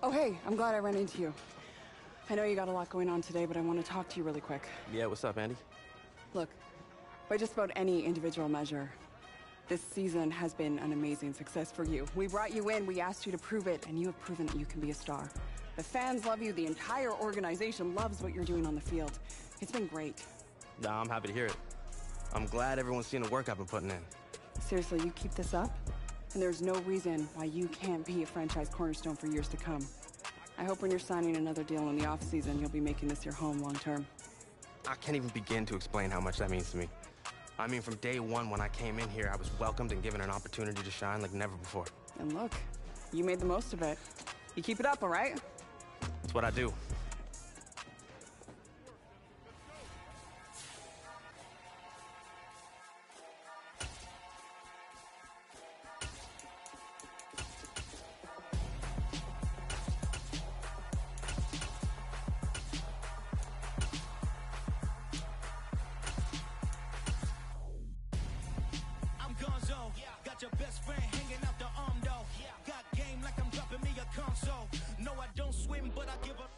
Oh, hey, I'm glad I ran into you. I know you got a lot going on today, but I want to talk to you really quick. Yeah, what's up, Andy? Look, by just about any individual measure, this season has been an amazing success for you. We brought you in, we asked you to prove it, and you have proven that you can be a star. The fans love you, the entire organization loves what you're doing on the field. It's been great. Nah, I'm happy to hear it. I'm glad everyone's seeing the work I've been putting in. Seriously, you keep this up, and there's no reason why you can't be a franchise cornerstone for years to come. I hope when you're signing another deal in the off-season, you'll be making this your home long-term. I can't even begin to explain how much that means to me. I mean, from day one when I came in here, I was welcomed and given an opportunity to shine like never before. And look, you made the most of it. You keep it up, all right? It's what I do. Got your best friend hanging out the arm though. Got game like I'm dropping me a console. No, I don't swim, but I give up.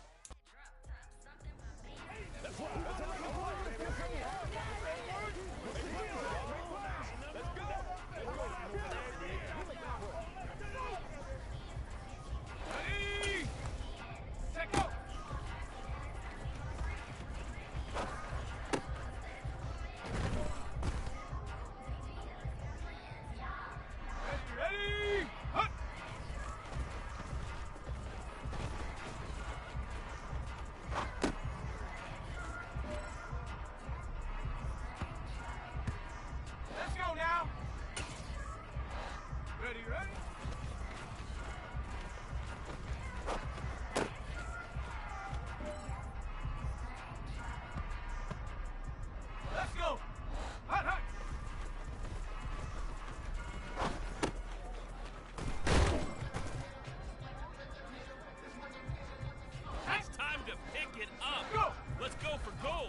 Let's go for gold!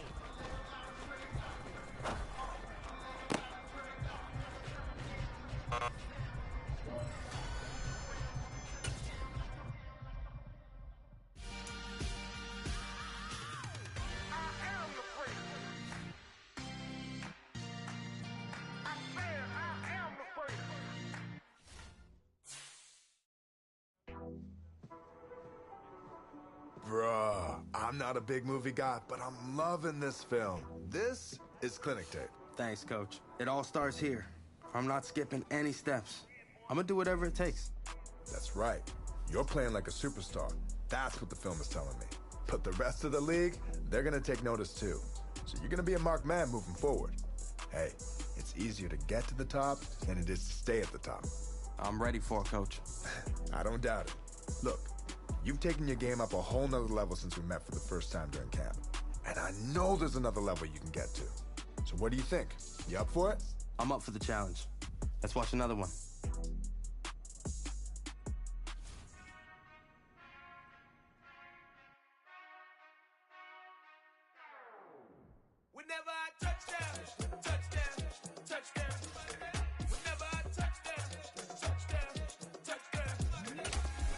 Bruh, I'm not a big movie guy, but I'm loving this film. This is clinic tape. Thanks, Coach. It all starts here. I'm not skipping any steps. I'm gonna do whatever it takes. That's right. You're playing like a superstar. That's what the film is telling me. But the rest of the league, they're gonna take notice too. So you're gonna be a marked man moving forward. Hey, it's easier to get to the top than it is to stay at the top. I'm ready for it, Coach. I don't doubt it. Look, you've taken your game up a whole nother level since we met for the first time during camp. And I know there's another level you can get to. So what do you think? You up for it? I'm up for the challenge. Let's watch another one. Whenever I touch down, touchdown, touchdown. Whenever I touch down, touchdown, touchdown.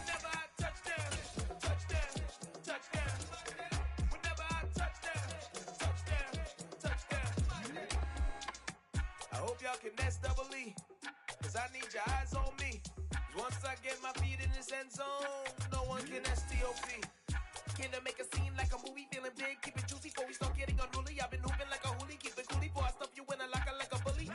Whenever I touch down, touchdown, touchdown. Whenever I touch down, touchdown, touchdown. I hope y'all can nest double E, cause I need your eyes on me. 'Cause once I get my feet in this end zone, no one can STOP. Can to make a scene like a movie, feeling big, keep it juicy before we start getting unruly. I've been hooping like a hoolie, keep it coolie before I stuff you in a locker like a bully.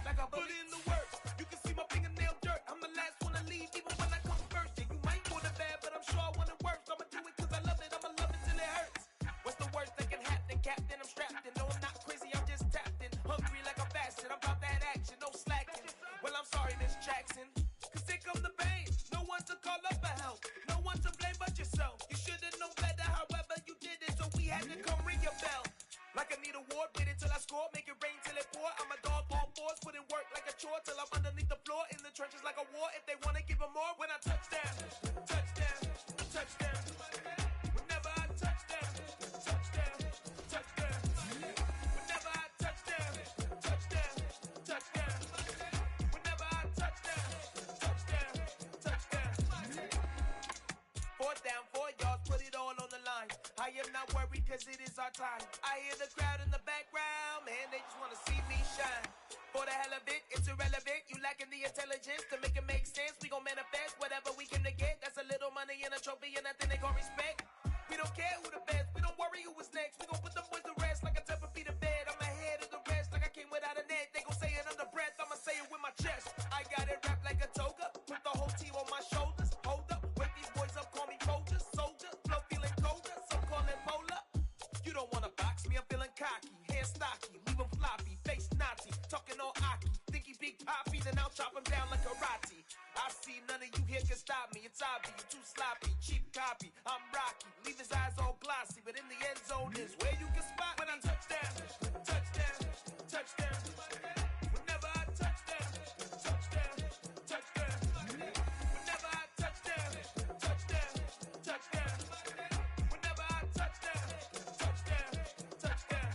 Like a bully in the work, you can see my fingernail dirt. I'm the last one to leave, even when I come first. Yeah, you might want it bad, but I'm sure I want it worse. I'ma do it cause I love it, I'ma love it till it hurts. What's the worst that can happen, Captain? I'm strapped in, no I'm not crazy, I'm just tapped in. Hungry like I'm fasting, I'm about that action, no slacking. Well, I'm sorry, Miss Jackson, cause here come the pain. No one to call up for help, no one to blame but yourself. You should've known better, however you did it, so we had to come ring your bell. Like I need a ward, wait until I score, make it rain till it pour. I'm a dog on fours, put in work like a chore till I'm underneath the floor, in the trenches like a war. If they wanna give them more, when I touch down, touchdown, touchdown. Whenever I touch down, touchdown, touchdown. Whenever I touch down, touchdown, touchdown. Whenever I touch down, touchdown, touchdown. Fourth down, am not worried cause it is our time. I hear the crowd in the background, man, they just wanna see me shine. For the hell of it, it's irrelevant. You lacking the intelligence to make it make sense. We gon' manifest whatever we came to get. That's a little money and a trophy and nothing they gon' respect. We don't care who the best, we don't worry who was next. We gon' put them boys to rest like a temper feet of bed. I'm ahead of the rest like I came without a net. They gon' say it under breath, I'ma say it with my chest. I got it wrapped like a toga, put the whole team on my shoulders. Hold up, wake these boys up, call me soldier, soldier. Flow feeling colder, some call it polar. You don't wanna box me, I'm feeling cocky. Hair stocky, leave him floppy, face Nazi. Talking all Aki, think he big poppy, then I'll chop him down like karate. I see none of you here can stop me. It's obvious, you too sloppy, cheap copy. I'm Rocky, leave his eyes all glossy, but in the end zone is where you can spot when I touchdown, touchdown, touchdown. Whenever I touchdown, touchdown, touchdown. Whenever I touchdown, touchdown, touchdown. Whenever I touchdown, touchdown, touchdown.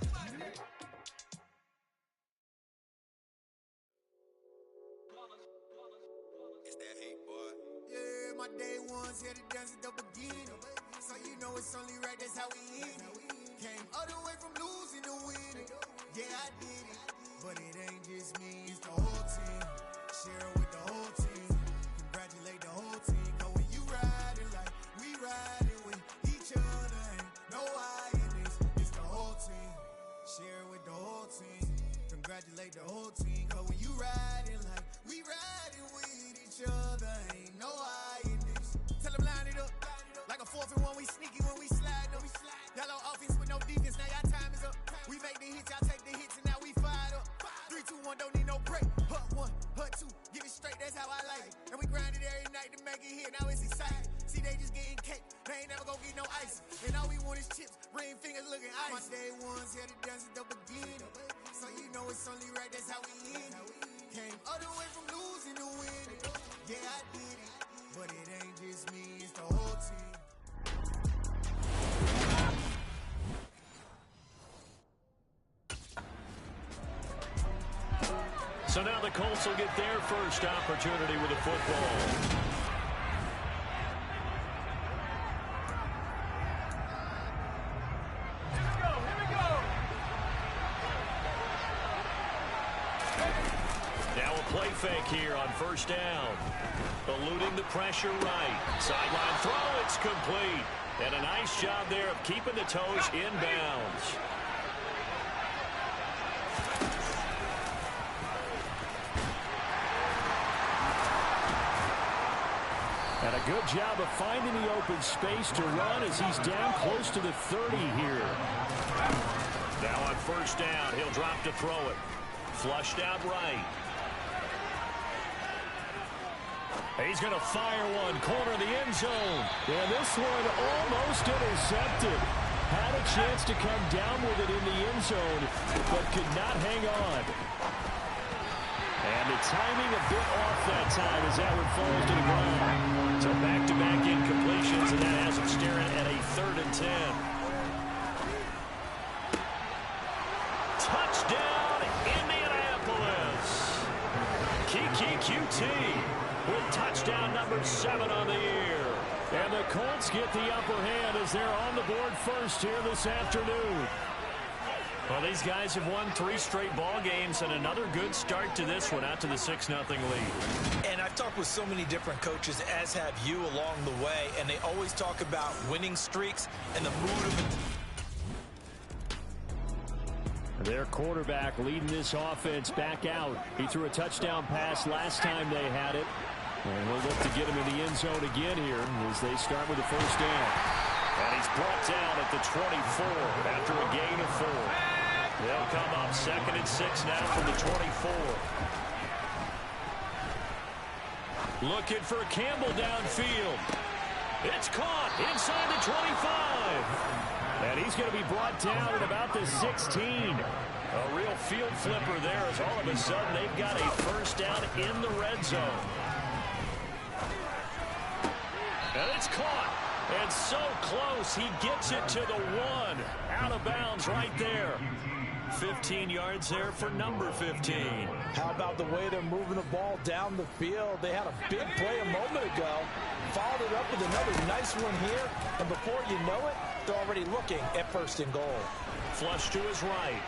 It's that hate, boy. Yeah, my day ones here to dance at the beginning. So you know it's only right, that's how we end it. Came all the way from losing to winning. Yeah, I did it. But it ain't just me, it's the whole team. Share it with the whole team. Congratulate the whole team. Cause when you riding like we riding with each other, ain't no I in this. It's the whole team. Share it with the whole team. Congratulate the whole team. Cause when you riding like we riding with each other, ain't no I in this. Tell them line it up. Like a 4th and 1, we sneaky when we slide up. Y'all on offense with no defense, now y'all time is up. We make the hits, y'all take the hits, and now we fired up. 3, 2, 1, don't need no break. Hut 1, hut 2, give it straight, that's how I like it. And we grind it every night to make it here, now it's exciting. See, they just getting cake, they ain't never gonna get no ice. And all we want is chips, ring fingers looking ice. My day ones here to dance at the beginning. So you know it's only right, that's how we end it. Came all the way from losing to winning. Yeah, I did it. But it ain't just me, it's the whole team. So now the Colts will get their first opportunity with the football. Now a play fake here on first down. Eluding the pressure right. Sideline throw, it's complete. And a nice job there of keeping the toes inbounds. And a good job of finding the open space to run as he's down close to the 30 here. Now on first down, he'll drop to throw it. Flushed out right. He's going to fire one, corner of the end zone. And this one almost intercepted. Had a chance to come down with it in the end zone, but could not hang on. And the timing a bit off that time as that one falls to the ground. So back-to-back incompletions, and that has him staring at a 3rd and 10. Touchdown, Indianapolis. Kiki QT with touchdown number 7 on the year. And the Colts get the upper hand as they're on the board first here this afternoon. Well, these guys have won 3 straight ball games, and another good start to this one out to the 6-0 lead. And I've talked with so many different coaches, as have you along the way, and they always talk about winning streaks and the mood of it. Their quarterback leading this offense back out. He threw a touchdown pass last time they had it. And we'll look to get him in the end zone again here as they start with the first down. And he's brought down at the 24 after a gain of 4. They'll come up 2nd and 6 now from the 24. Looking for Campbell downfield. It's caught inside the 25. And he's going to be brought down at about the 16. A real field flipper there as all of a sudden they've got a first down in the red zone. And it's caught And so close, he gets it to the 1. Out of bounds right there. 15 yards there for number 15. How about the way they're moving the ball down the field? They had a big play a moment ago. Followed it up with another nice one here. And before you know it, they're already looking at 1st and goal. Flush to his right.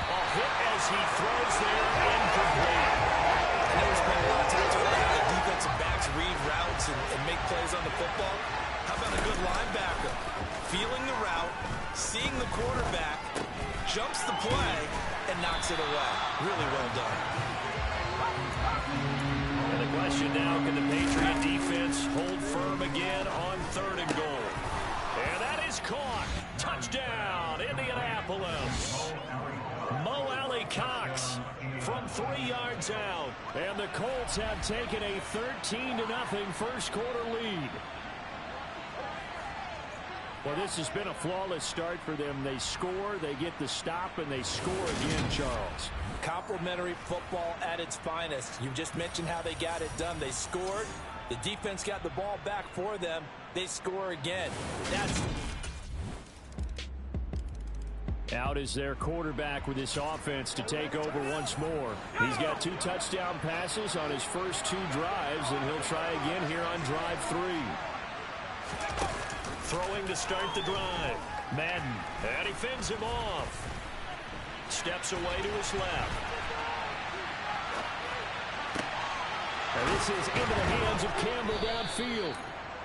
A hit as he throws there, incomplete. I know we spent a lot of time today how the defensive backs read routes and make plays on the football. How about a good linebacker? Feeling the route, seeing the quarterback, jumps the play, and knocks it away. Really well done. And the question now, can the Patriot defense hold firm again on 3rd and goal? And that is caught. Touchdown, Indianapolis. Mo Alley Cox from 3 yards out. And the Colts have taken a 13-0 first quarter lead. Well, this has been a flawless start for them. They score, they get the stop, and they score again, Charles. Complimentary football at its finest. You just mentioned how they got it done. They scored. The defense got the ball back for them. They score again. Out is their quarterback with this offense to take over once more. He's got 2 touchdown passes on his first 2 drives, and he'll try again here on drive 3. Throwing to start the drive. Madden. And he fends him off. Steps away to his left. And this is into the hands of Campbell downfield.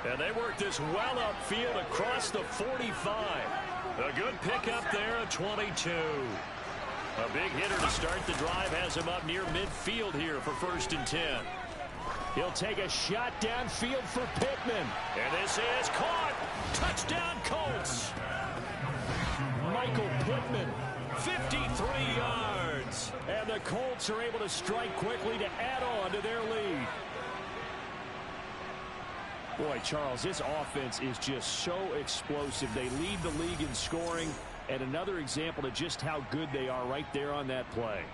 And they work this well upfield across the 45. A good pickup there at 22. A big hitter to start the drive has him up near midfield here for 1st and 10. He'll take a shot downfield for Pittman. And this is caught. Touchdown, Colts. Michael Pittman, 53 yards. And the Colts are able to strike quickly to add on to their lead. Boy, Charles, this offense is just so explosive. They lead the league in scoring. And another example of just how good they are right there on that play.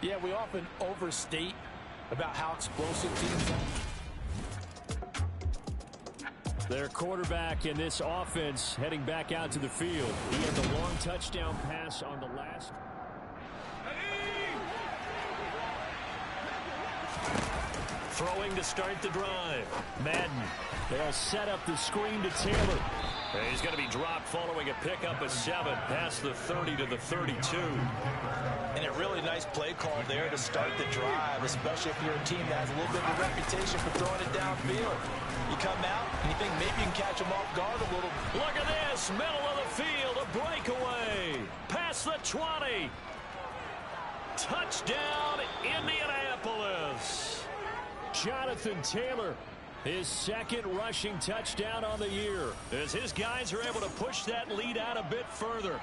Yeah, we often overstate about how explosive teams are. Their quarterback in this offense heading back out to the field. He had the long touchdown pass on the last. Throwing to start the drive. Madden. They'll set up the screen to Taylor. And he's going to be dropped following a pickup of 7 past the 30 to the 32. And a really nice play call there to start the drive, especially if you're a team that has a little bit of a reputation for throwing it downfield. You come out and you think maybe you can catch them off guard a little. Look at this, middle of the field, a breakaway. Past the 20. Touchdown, Indianapolis. Jonathan Taylor, his 2nd rushing touchdown on the year, as his guys are able to push that lead out a bit further.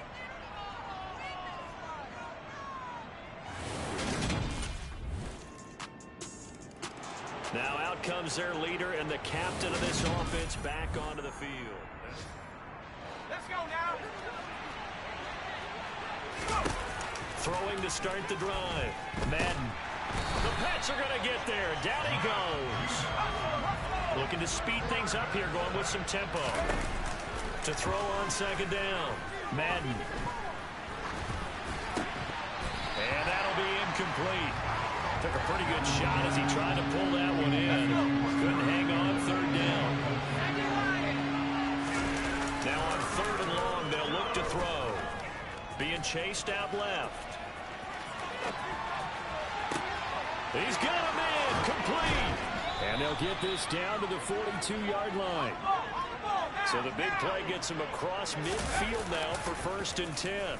Now out comes their leader and the captain of this offense back onto the field. Let's go now. Throwing to start the drive. Madden. The Pats are going to get there. Down he goes. Looking to speed things up here, going with some tempo. To throw on 2nd down. Madden. And that'll be incomplete. Took a pretty good shot as he tried to pull that one in. Couldn't hang on 3rd down. Now on 3rd and long, they'll look to throw. Being chased out left. He's got him in, complete. And they'll get this down to the 42-yard line. So the big play gets him across midfield now for 1st and 10.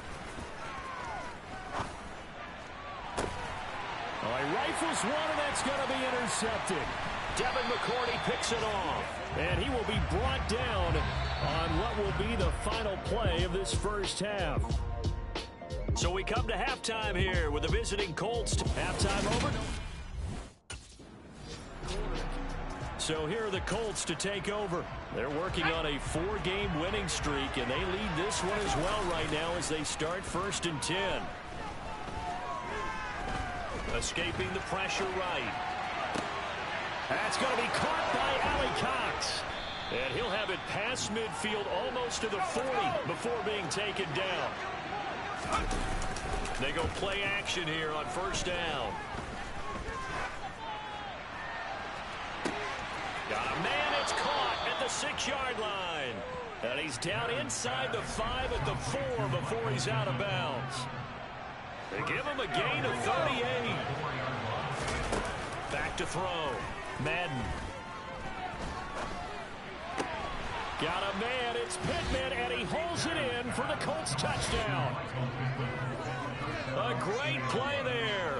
Well, he rifles one, and that's going to be intercepted. Devin McCourty picks it off. And he will be brought down on what will be the final play of this first half. So we come to halftime here with the visiting Colts. Halftime over. So here are the Colts to take over. They're working on a 4-game winning streak, and they lead this one as well right now as they start 1st and 10. Escaping the pressure right. That's going to be caught by Allie Cox. And he'll have it past midfield almost to the 40 before being taken down. They go play action here on first down. Got a man, it's caught at the 6-yard line. And he's down inside the 5 at the 4 before he's out of bounds. They give him a gain of 38. Back to throw. Madden. Got a man, it's Pittman, and he holds it in for the Colts touchdown. A great play there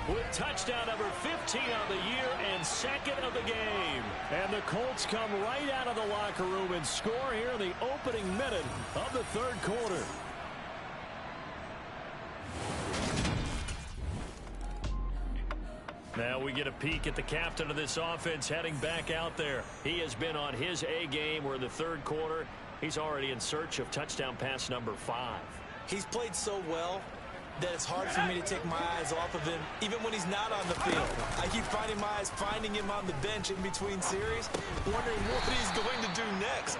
with touchdown number 15 on the year and second of the game. And the Colts come right out of the locker room and score here in the opening minute of the third quarter. Now we get a peek at the captain of this offense heading back out there. He has been on his A game. We're in the third quarter. He's already in search of touchdown pass number 5. He's played so well that it's hard for me to take my eyes off of him, even when he's not on the field. I keep finding my eyes finding him on the bench in between series, wondering what he's going to do next.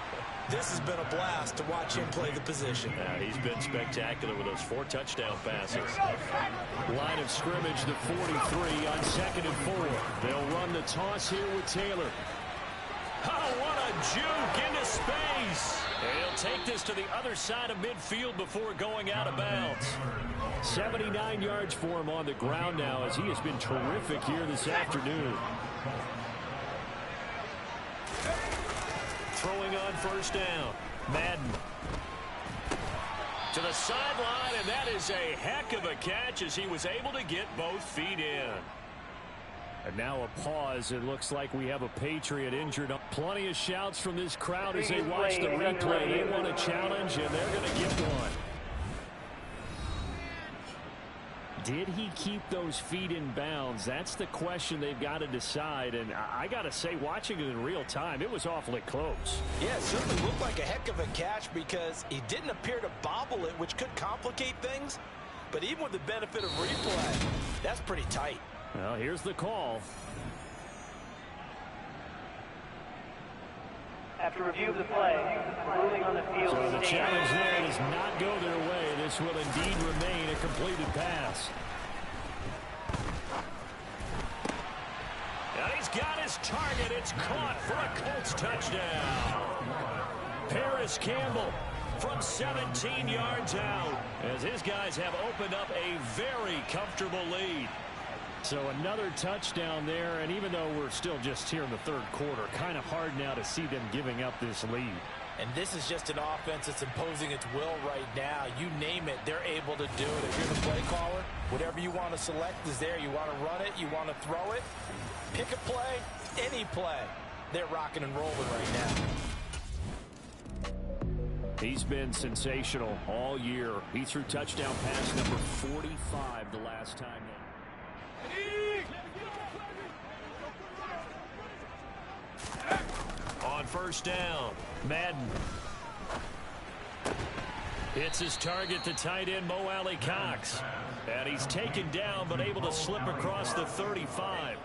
This has been a blast to watch him play the position. Yeah, he's been spectacular with those 4 touchdown passes. Line of scrimmage, the 43 on 2nd and 4. They'll run the toss here with Taylor. Oh, what a juke into space. And he'll take this to the other side of midfield before going out of bounds. 79 yards for him on the ground now as he has been terrific here this afternoon. Throwing on first down. Madden. To the sideline, and that is a heck of a catch as he was able to get both feet in. And now a pause. It looks like we have a Patriot injured. Plenty of shouts from this crowd as they watch the replay. They want a challenge, and they're going to get one. Did he keep those feet in bounds? That's the question they've got to decide. And I got to say, watching it in real time, it was awfully close. Yeah, it certainly looked like a heck of a catch because he didn't appear to bobble it, which could complicate things. But even with the benefit of replay, that's pretty tight. Well, here's the call. After review of the play, ruling on the field. So the challenge there does not go their way. This will indeed remain a completed pass. And he's got his target. It's caught for a Colts touchdown. Paris Campbell from 17 yards out as his guys have opened up a very comfortable lead. So another touchdown there, and even though we're still just here in the third quarter, kind of hard now to see them giving up this lead. And this is just an offense that's imposing its will right now. You name it, they're able to do it. If you're the play caller, whatever you want to select is there. You want to run it, you want to throw it, pick a play, any play. They're rocking and rolling right now. He's been sensational all year. He threw touchdown pass number 45 the last time. On first down, Madden. It's his target, the tight end, Mo Alley Cox. And he's taken down, but able to slip across the 35.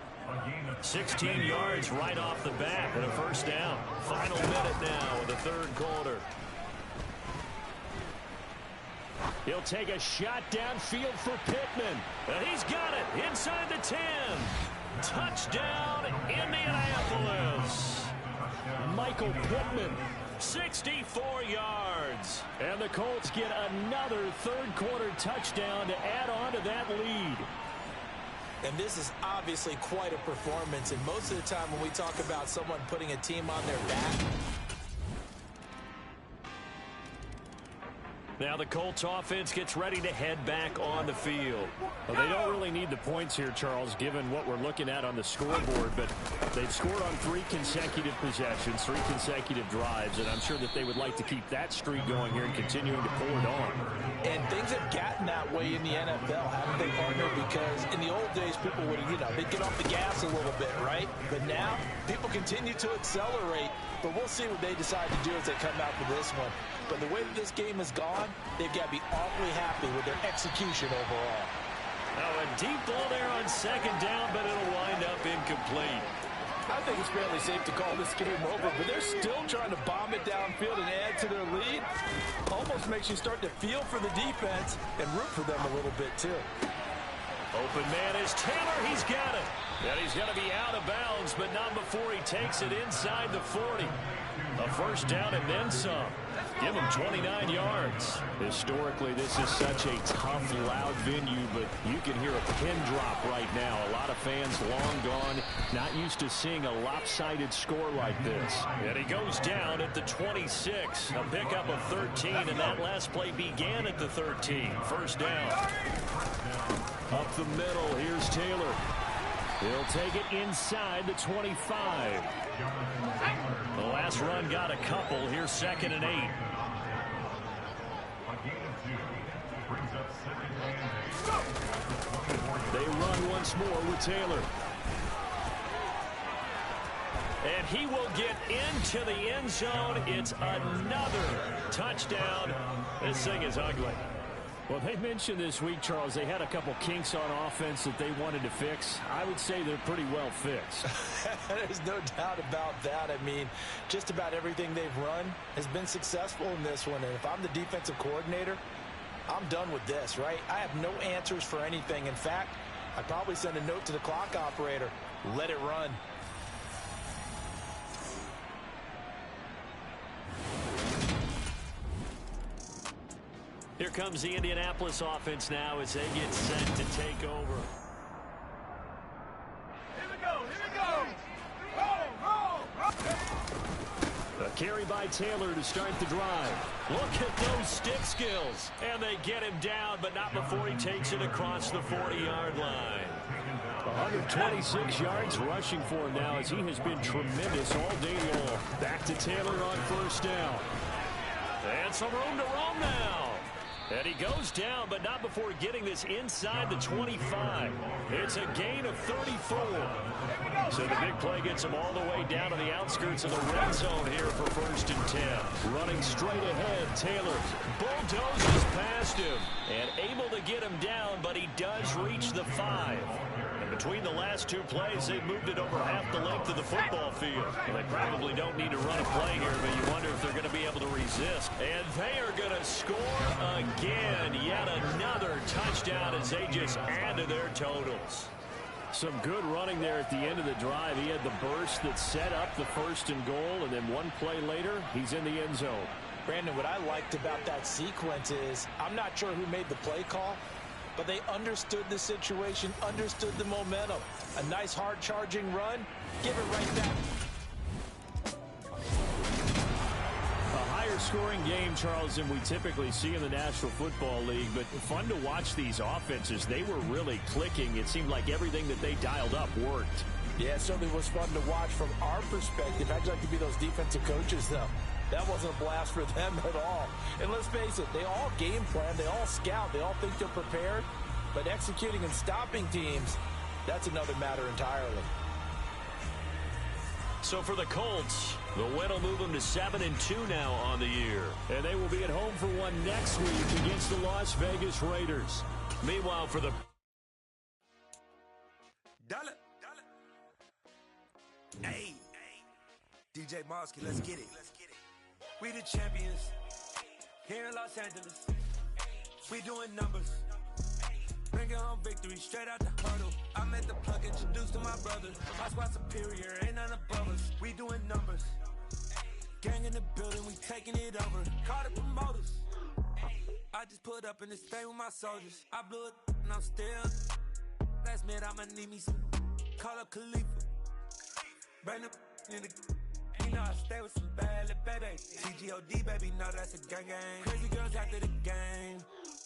16 yards right off the bat and a first down. Final minute now of the third quarter. He'll take a shot downfield for Pittman. And he's got it inside the 10. Touchdown, Indianapolis. Michael Pittman, 64 yards. And the Colts get another third quarter touchdown to add on to that lead. And this is obviously quite a performance. And most of the time when we talk about someone putting a team on their back, now the Colts offense gets ready to head back on the field. Well, they don't really need the points here, Charles, given what we're looking at on the scoreboard, but they've scored on 3 consecutive possessions, 3 consecutive drives, and I'm sure that they would like to keep that streak going here and continuing to pour it on. and things have gotten that way in the NFL, haven't they, partner? Because in the old days, people would, they'd get off the gas a little bit, right? But now, people continue to accelerate, but we'll see what they decide to do as they come out for this one. But the way that this game has gone, they've got to be awfully happy with their execution overall. Now a deep ball there on second down, but it'll wind up incomplete. I think it's fairly safe to call this game over, but they're still trying to bomb it downfield and add to their lead. Almost makes you start to feel for the defense and root for them a little bit, too. Open man is Taylor. He's got it. And he's going to be out of bounds, but not before he takes it inside the 40. A first down and then some. Give him 29 yards. Historically, this is such a tough, loud venue, but you can hear a pin drop right now. A lot of fans long gone, not used to seeing a lopsided score like this. And he goes down at the 26. A pickup of 13, and that last play began at the 13. First down. Up the middle, here's Taylor. He'll take it inside the 25. The last run got a couple. Here's 2nd and 8. They run once more with Taylor. And he will get into the end zone. It's another touchdown. This thing is ugly. Well, they mentioned this week, Charles, they had a couple kinks on offense that they wanted to fix. I would say they're pretty well fixed. There's no doubt about that. I mean, just about everything they've run has been successful in this one. And if I'm the defensive coordinator, I'm done with this, right? I have no answers for anything. In fact, I'd probably send a note to the clock operator. Let it run. Here comes the Indianapolis offense now as they get set to take over. Here we go. A carry by Taylor to start the drive. Look at those stick skills. And they get him down, but not before he takes it across the 40-yard line. 126 yards rushing for him now as he has been tremendous all day long. Back to Taylor on first down. And some room to roam now. And he goes down, but not before getting this inside the 25. It's a gain of 34. So the big play gets him all the way down to the outskirts of the red zone here for 1st and 10. Running straight ahead, Taylor bulldozes past him and able to get him down, but he does reach the 5. And between the last two plays, they've moved it over half the length of the football field. Well, they probably don't need to run a play here, but you wonder if they're going to be able to resist. And they are going to score again. Yet another touchdown as they just add to their totals. Some good running there at the end of the drive. He had the burst that set up the 1st and goal, and then one play later, he's in the end zone. Brandon, what I liked about that sequence is I'm not sure who made the play call, but they understood the situation, understood the momentum. A nice hard-charging run. Give it right back. A higher-scoring game, Charles, than we typically see in the National Football League, but fun to watch these offenses. They were really clicking. It seemed like everything that they dialed up worked. Yeah, it certainly was fun to watch from our perspective. I'd like to be those defensive coaches, though. That wasn't a blast for them at all. And let's face it, they all game plan, they all scout, they all think they're prepared. But executing and stopping teams, that's another matter entirely. So for the Colts, the win will move them to 7-2 now on the year. And they will be at home for one next week against the Las Vegas Raiders. Meanwhile, for the... Dollar. Hey. DJ Mosky, let's get it. We the champions here in Los Angeles. We doing numbers. Bringing home victory straight out the hurdle. I'm at the plug, introduced to my brothers. My squad superior, ain't none above us. We doing numbers. Gang in the building, we taking it over. Call the promoters. I just put up in this thing with my soldiers. I blew it and I'm still. Last minute, I'ma need me some. Call up Khalifa. Bring the in the. You know I stay with some bad little baby. CGOD, baby, know that's a gang gang. Crazy girls after the game.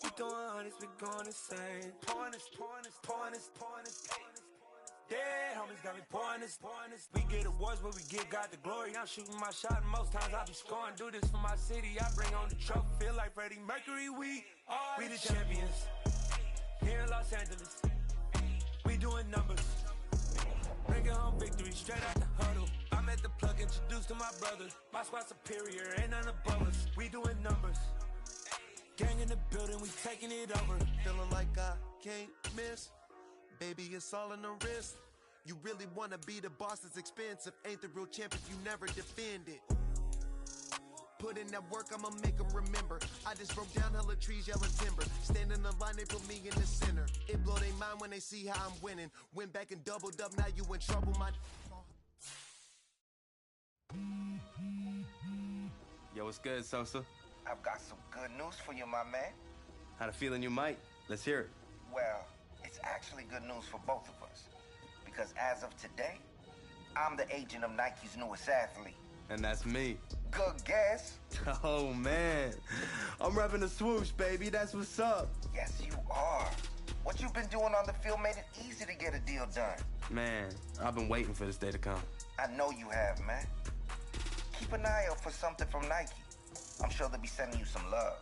We doing hundreds, we going insane. Pouring this. Dead homies got me pouring this. We get awards, but we give God the glory. I'm shooting my shot, and most times I be scoring. Do this for my city, I bring on the trophy. Feel like Freddie Mercury, we the champions. Here in Los Angeles, we doing numbers. Bringing home victory straight out the huddle. I'm at the plug, introduced to my brothers. My squad superior, ain't none above us. We doing numbers. Gang in the building, we taking it over. Feeling like I can't miss. Baby, it's all in the wrist. You really wanna be the boss, it's expensive. Ain't the real champ if you never defend it. Put in that work, I'ma make them remember. I just broke down hella trees, yelling timber. Stand in the line, they put me in the center. It blow their mind when they see how I'm winning. Went back and doubled up, now you in trouble, my... Yo, what's good, Sosa? I've got some good news for you, my man. Had a feeling you might. Let's hear it. Well, it's actually good news for both of us. Because as of today, I'm the agent of Nike's newest athlete. And that's me. Good guess. Oh, man. I'm repping the swoosh, baby. That's what's up. Yes, you are. What you've been doing on the field made it easy to get a deal done. Man, I've been waiting for this day to come. I know you have, man. Keep an eye out for something from Nike. I'm sure they'll be sending you some love.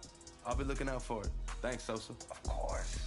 I'll be looking out for it. Thanks, Sosa. Of course.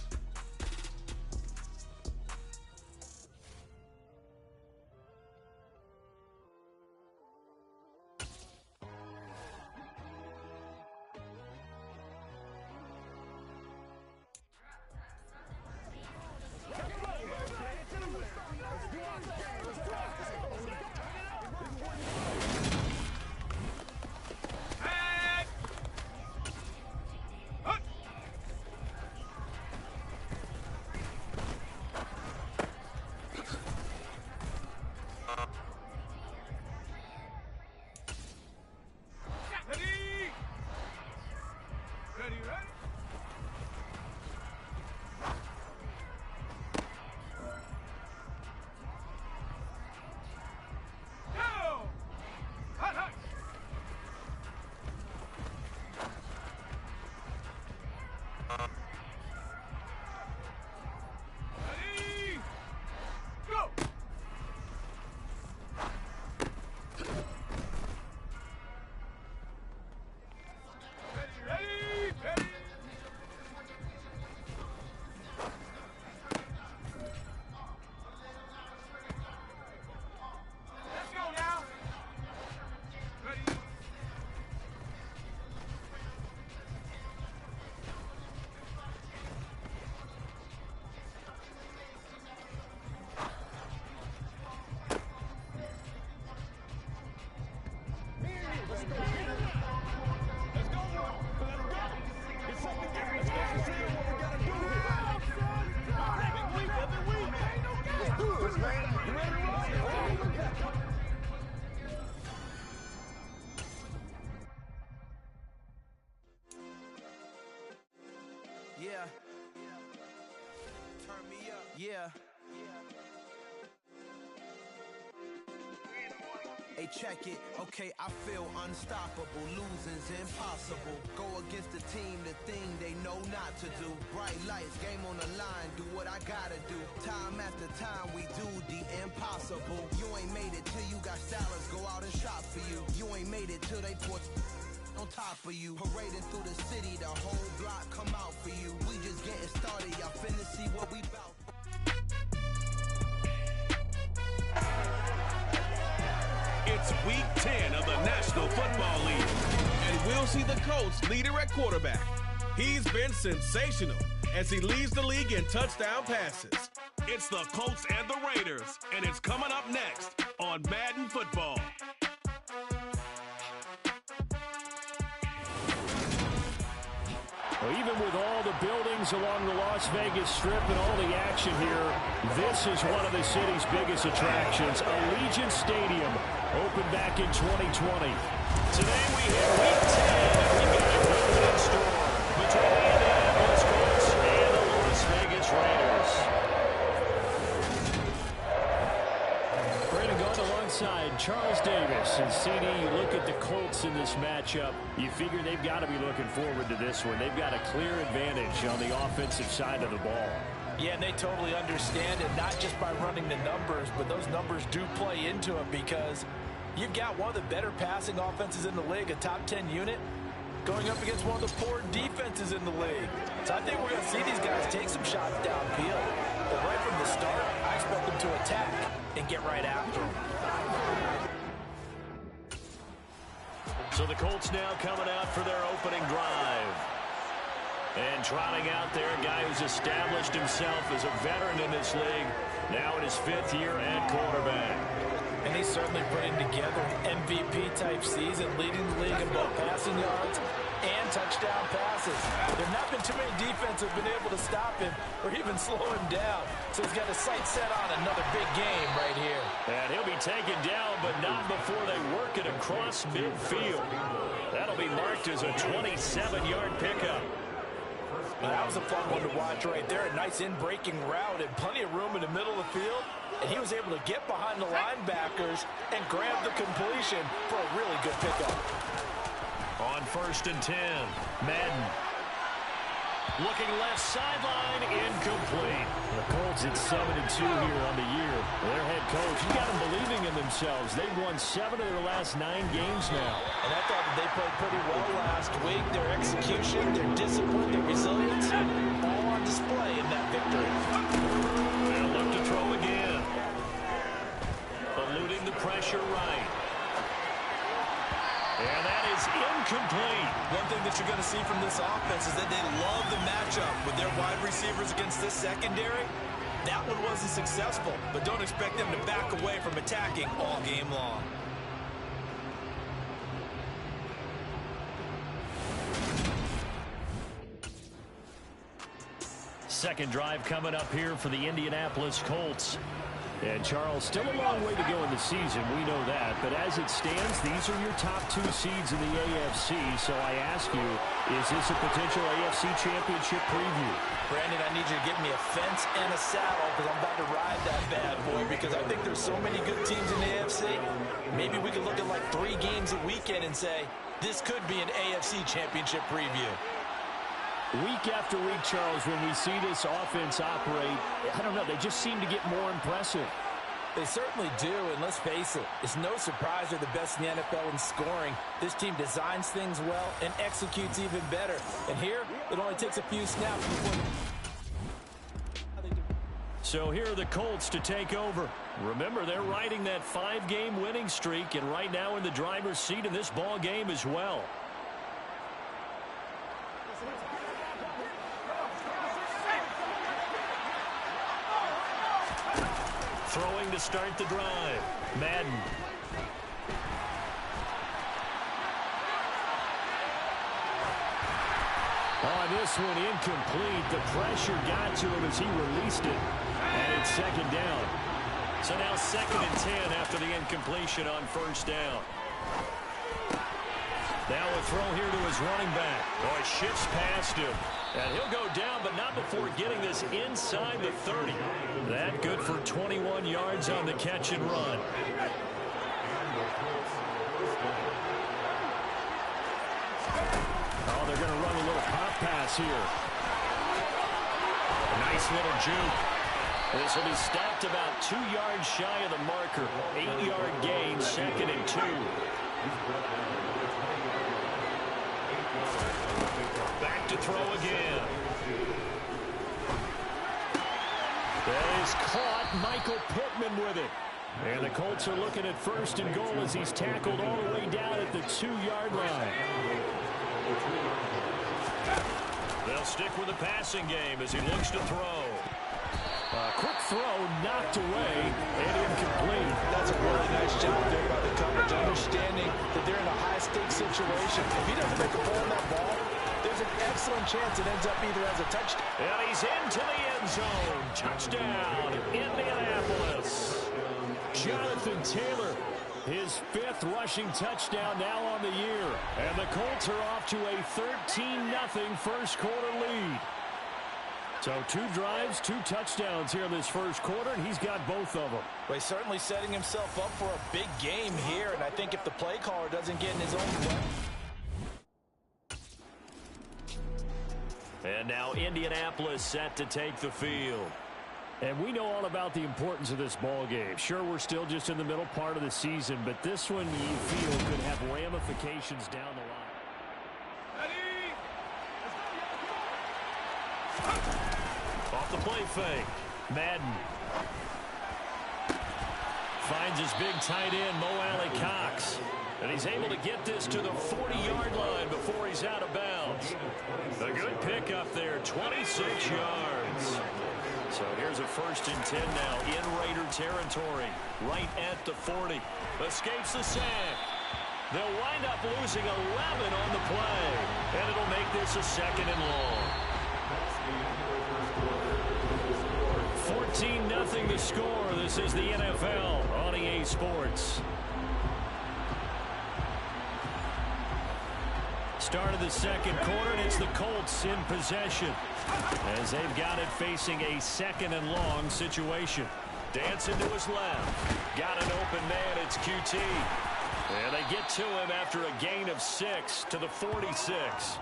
Yeah. Turn me up. Yeah. Hey, check it. Okay, I feel unstoppable. Losing's impossible. Go against the team, the thing they know not to do. Bright lights, game on the line. Do what I gotta do. Time after time, we do the impossible. You ain't made it till you got stylists go out and shop for you. You ain't made it till they put on top of you. Parading through the city, the whole block come out for you. We just getting started, y'all finna see what we bout. It's week 10 of the National Football League, and we'll see the Colts leader at quarterback. He's been sensational as he leads the league in touchdown passes. It's the Colts and the Raiders, and it's coming up next on Madden Football. Well, even with all the buildings along the Las Vegas Strip and all the action here, this is one of the city's biggest attractions. Allegiant Stadium opened back in 2020. Today we hit week 10, and we've got a great in store between the Indianapolis Colts and the Las Vegas Raiders. Brandon going alongside Charles Davis and CD. You look at the Colts in this matchup, you figure they've got to be looking forward to this one. They've got a clear advantage on the offensive side of the ball. Yeah, and they totally understand it, not just by running the numbers, but those numbers do play into it because you've got one of the better passing offenses in the league, a top 10 unit, going up against one of the poor defenses in the league. So I think we're going to see these guys take some shots downfield. But right from the start, I expect them to attack and get right after them. So the Colts now coming out for their opening drive. And trotting out there, a guy who's established himself as a veteran in this league, now in his 5th year at quarterback. And he's certainly putting together an MVP-type season, leading the league in both passing yards and touchdown passes. There have not been too many defenses who have been able to stop him or even slow him down. So he's got his sights set on another big game right here. And he'll be taken down, but not before they work it across midfield. That'll be marked as a 27-yard pickup. Well, that was a fun one to watch right there. A nice in-breaking route and plenty of room in the middle of the field. And he was able to get behind the linebackers and grab the completion for a really good pickup. On 1st and 10, Madden. Looking left sideline, incomplete. The Colts at 7-2 here on the year. Their head coach, you got them believing in themselves. They've won 7 of their last 9 games now. And I thought that they played pretty well last week. Their execution, their discipline, their resilience, all on display in that victory. They'll look to throw again. Eluding the pressure right. And that is incomplete. One thing that you're going to see from this offense is that they love the matchup with their wide receivers against this secondary. That one wasn't successful, but don't expect them to back away from attacking all game long. Second drive coming up here for the Indianapolis Colts. And, Charles, still a long way to go in the season. We know that. But as it stands, these are your top 2 seeds in the AFC. So I ask you, is this a potential AFC championship preview? Brandon, I need you to give me a fence and a saddle because I'm about to ride that bad boy because I think there's so many good teams in the AFC. Maybe we could look at like 3 games a weekend and say, this could be an AFC championship preview. Week after week, Charles, when we see this offense operate, I don't know, they just seem to get more impressive. They certainly do, and let's face it, it's no surprise they're the best in the NFL in scoring. This team designs things well and executes even better. And here, it only takes a few snaps before... So here are the Colts to take over. Remember, they're riding that 5-game winning streak, and right now in the driver's seat in this ball game as well. Throwing to start the drive. Madden. On this one, incomplete. The pressure got to him as he released it. And it's 2nd down. So now 2nd and 10 after the incompletion on 1st down. Now a throw here to his running back. Oh, it shifts past him. And he'll go down, but not before getting this inside the 30. That good for 21 yards on the catch and run. Oh, they're going to run a little pop pass here. A nice little juke. This will be stopped about 2 yards shy of the marker. 8-yard gain, 2nd and 2. Back to throw again. That is caught. Michael Pittman with it. And the Colts are looking at 1st and goal as he's tackled all the way down at the 2-yard line. They'll stick with the passing game as he looks to throw. Quick throw knocked away and incomplete. That's a really nice job there by the coverage, understanding that they're in a high-stakes situation. If he doesn't make a play on that ball, there's an excellent chance it ends up either as a touchdown. And he's into the end zone. Touchdown, Indianapolis. Jonathan Taylor, his 5th rushing touchdown now on the year. And the Colts are off to a 13-0 first quarter lead. So 2 drives, 2 touchdowns here in this first quarter, and he's got both of them. Well, he's certainly setting himself up for a big game here, and I think if the play caller doesn't get in his own way. And now Indianapolis set to take the field. And we know all about the importance of this ball game. Sure, we're still just in the middle part of the season, but this one you feel could have ramifications down the line. Off the play fake. Madden. Finds his big tight end, Mo Alley-Cox. And he's able to get this to the 40-yard line before he's out of bounds. A good pickup 26 yards. So here's a 1st and 10 now in Raider territory, right at the 40. Escapes the sack. They'll wind up losing 11 on the play, and it'll make this a 2nd and long. 14-0 the score. This is the NFL on EA Sports. Start of the 2nd quarter, and it's the Colts in possession as they've got it facing a 2nd and long situation. Dancing to his left. Got an open man. It's QT. And they get to him after a gain of 6 to the 46.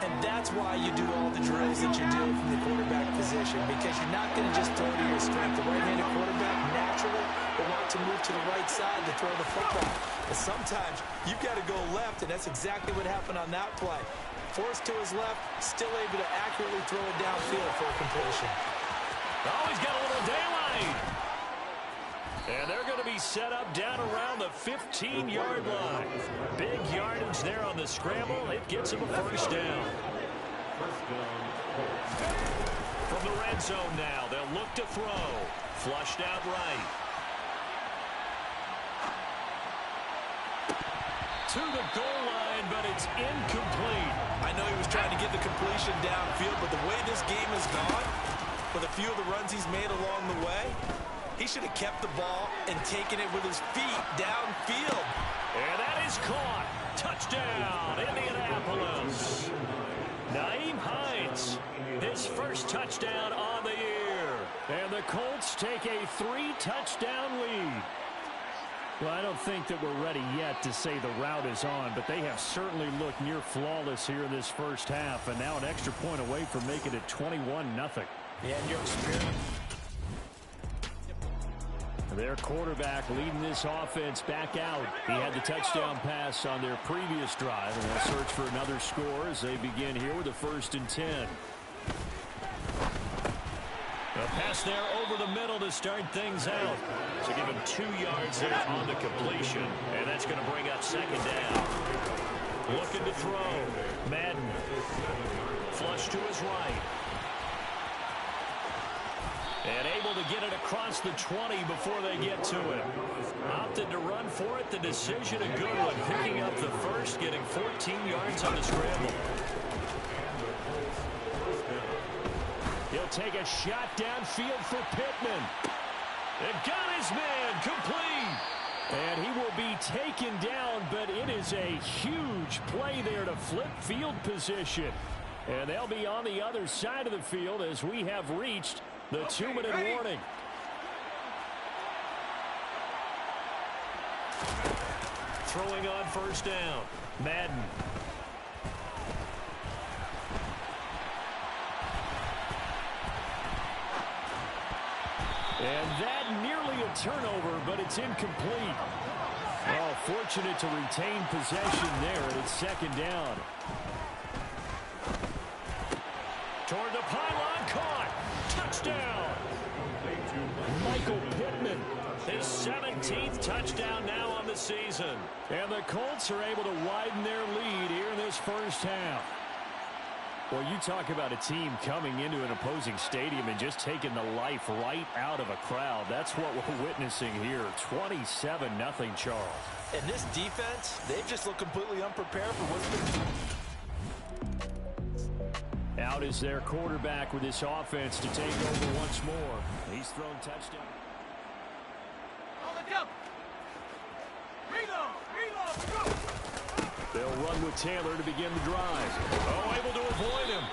And that's why you do all the drills that you do from the quarterback position, because you're not going to just throw to your strength. The right-handed quarterback naturally will want to move to the right side to throw the football. But sometimes you've got to go left, and that's exactly what happened on that play. Forced to his left, still able to accurately throw it downfield for a completion. Oh, he's got a little daylight. And they're going to be set up down around the 15-yard line. Big yardage there on the scramble. It gets him a 1st down. From the red zone now, they'll look to throw. Flushed out right. To the goal line, but it's incomplete. I know he was trying to get the completion downfield, but the way this game has gone, with a few of the runs he's made along the way, he should have kept the ball and taken it with his feet downfield. And that is caught. Touchdown, Indianapolis. Nyheim Hines, his 1st touchdown on the year. And the Colts take a 3-touchdown lead. Well, I don't think that we're ready yet to say the route is on, but they have certainly looked near flawless here in this 1st half, and now an extra point away from making it 21-0. Yeah, and your experience. Their quarterback leading this offense back out. He had the touchdown pass on their previous drive, and they'll search for another score as they begin here with a 1st and 10. A pass there over the middle to start things out. So give him 2 yards there on the completion, and that's going to bring up 2nd down. Looking to throw. Madden. Flush to his right. And able to get it across the 20 before they get to him. Opted to run for it. The decision a good one. Picking up the 1st, getting 14 yards on the scramble. He'll take a shot downfield for Pittman. And got his man complete. And he will be taken down, but it is a huge play there to flip field position. And they'll be on the other side of the field as we have reached the 2-minute warning. Throwing on 1st down. Madden. And that nearly a turnover, but it's incomplete. Oh, fortunate to retain possession there, and it's 2nd down. Toward the pylon, caught. Touchdown. Michael Pittman, his 17th touchdown now on the season. And the Colts are able to widen their lead here in this 1st half. Well, you talk about a team coming into an opposing stadium and just taking the life right out of a crowd. That's what we're witnessing here. 27-0, Charles. And this defense, they've just looked completely unprepared for what's been. Out is their quarterback with this offense to take over once more. He's thrown touchdown. They'll run with Taylor to begin the drive. Oh, able to avoid him.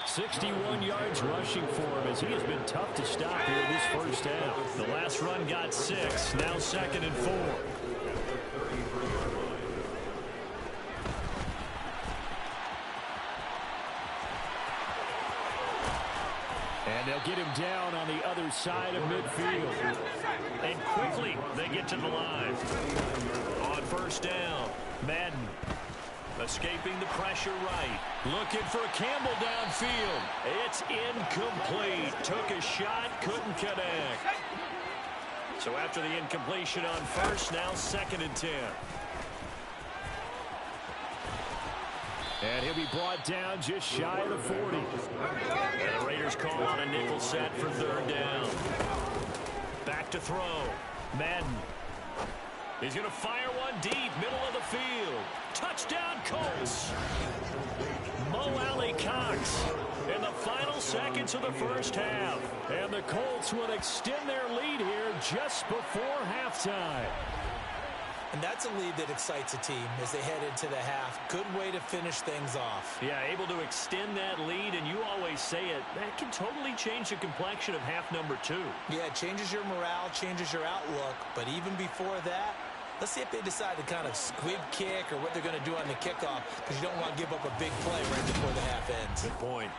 61 yards rushing for him as he has been tough to stop here in this 1st half. The last run got 6. Now 2nd and 4. And they'll get him down on the other side of midfield. And quickly they get to the line. On 1st down, Madden. Escaping the pressure right. Looking for Campbell downfield. It's incomplete. Took a shot, couldn't connect. So after the incompletion on 1st, now 2nd and 10. And he'll be brought down just shy of the 40. And the Raiders call on a nickel set for 3rd down. Back to throw. Madden. He's going to fire one deep, middle of the field. Touchdown, Colts. Mo Alley Cox in the final seconds of the first half. And the Colts will extend their lead here just before halftime. And that's a lead that excites a team as they head into the half. Good way to finish things off. Yeah, able to extend that lead, and you always say it, that can totally change the complexion of half number 2. Yeah, it changes your morale, changes your outlook. But even before that, let's see if they decide to kind of squib kick or what they're going to do on the kickoff, because you don't want to give up a big play right before the half ends. Good point.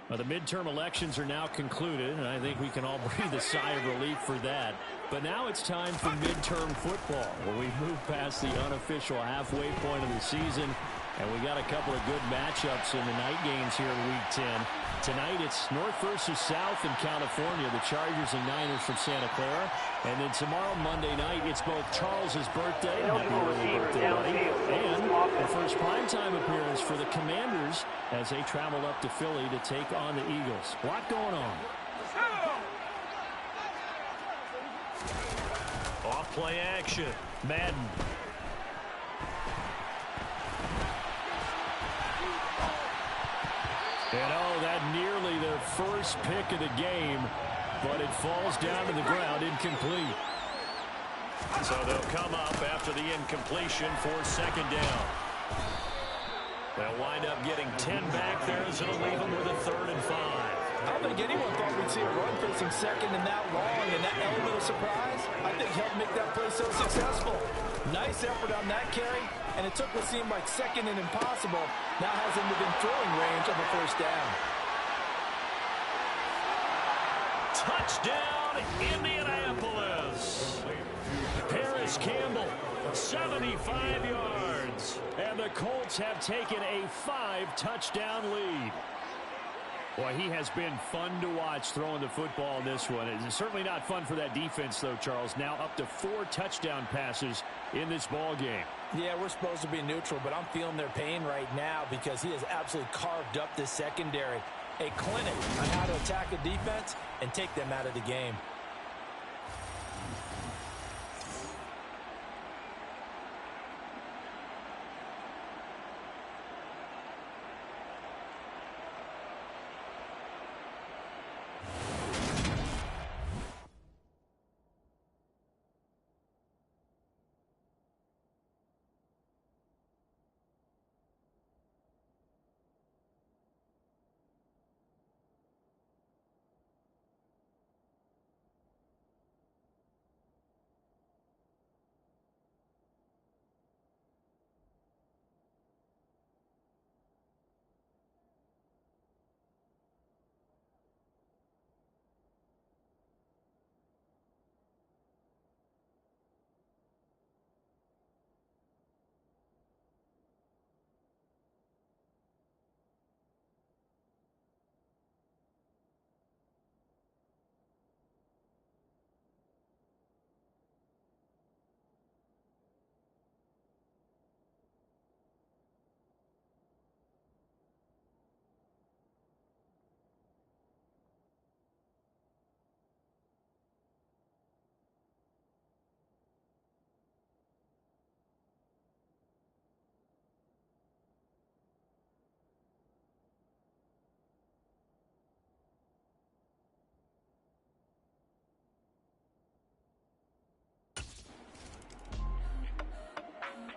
Well, the midterm elections are now concluded, and I think we can all breathe a sigh of relief for that. But now it's time for midterm football, where we move past the unofficial halfway point of the season, and we got a couple of good matchups in the night games here in Week 10. Tonight it's North versus South in California, the Chargers and Niners from Santa Clara. And then tomorrow, Monday night, it's both Charles's birthday, happy early birthday, buddy, and the first primetime appearance for the Commanders as they travel up to Philly to take on the Eagles. A lot going on. Off play action. Madden. And oh, that nearly their first pick of the game, but it falls down to the ground, incomplete. So they'll come up after the incompletion for 2nd down. They'll wind up getting 10 back there as it'll leave them with a 3rd and 5. I don't think anyone thought we'd see a run facing 2nd and that long, and that element of surprise, I think, helped make that play so successful. Nice effort on that carry, and it took what seemed like 2nd and impossible, now has him within throwing range of a 1st down. Touchdown, Indianapolis. Paris Campbell, 75 yards. And the Colts have taken a 5-touchdown lead. Boy, he has been fun to watch throwing the football in this one. It's certainly not fun for that defense, though, Charles. Now up to 4 touchdown passes in this ball game. Yeah, we're supposed to be neutral, but I'm feeling their pain right now because he has absolutely carved up this secondary. A clinic on how to attack a defense and take them out of the game.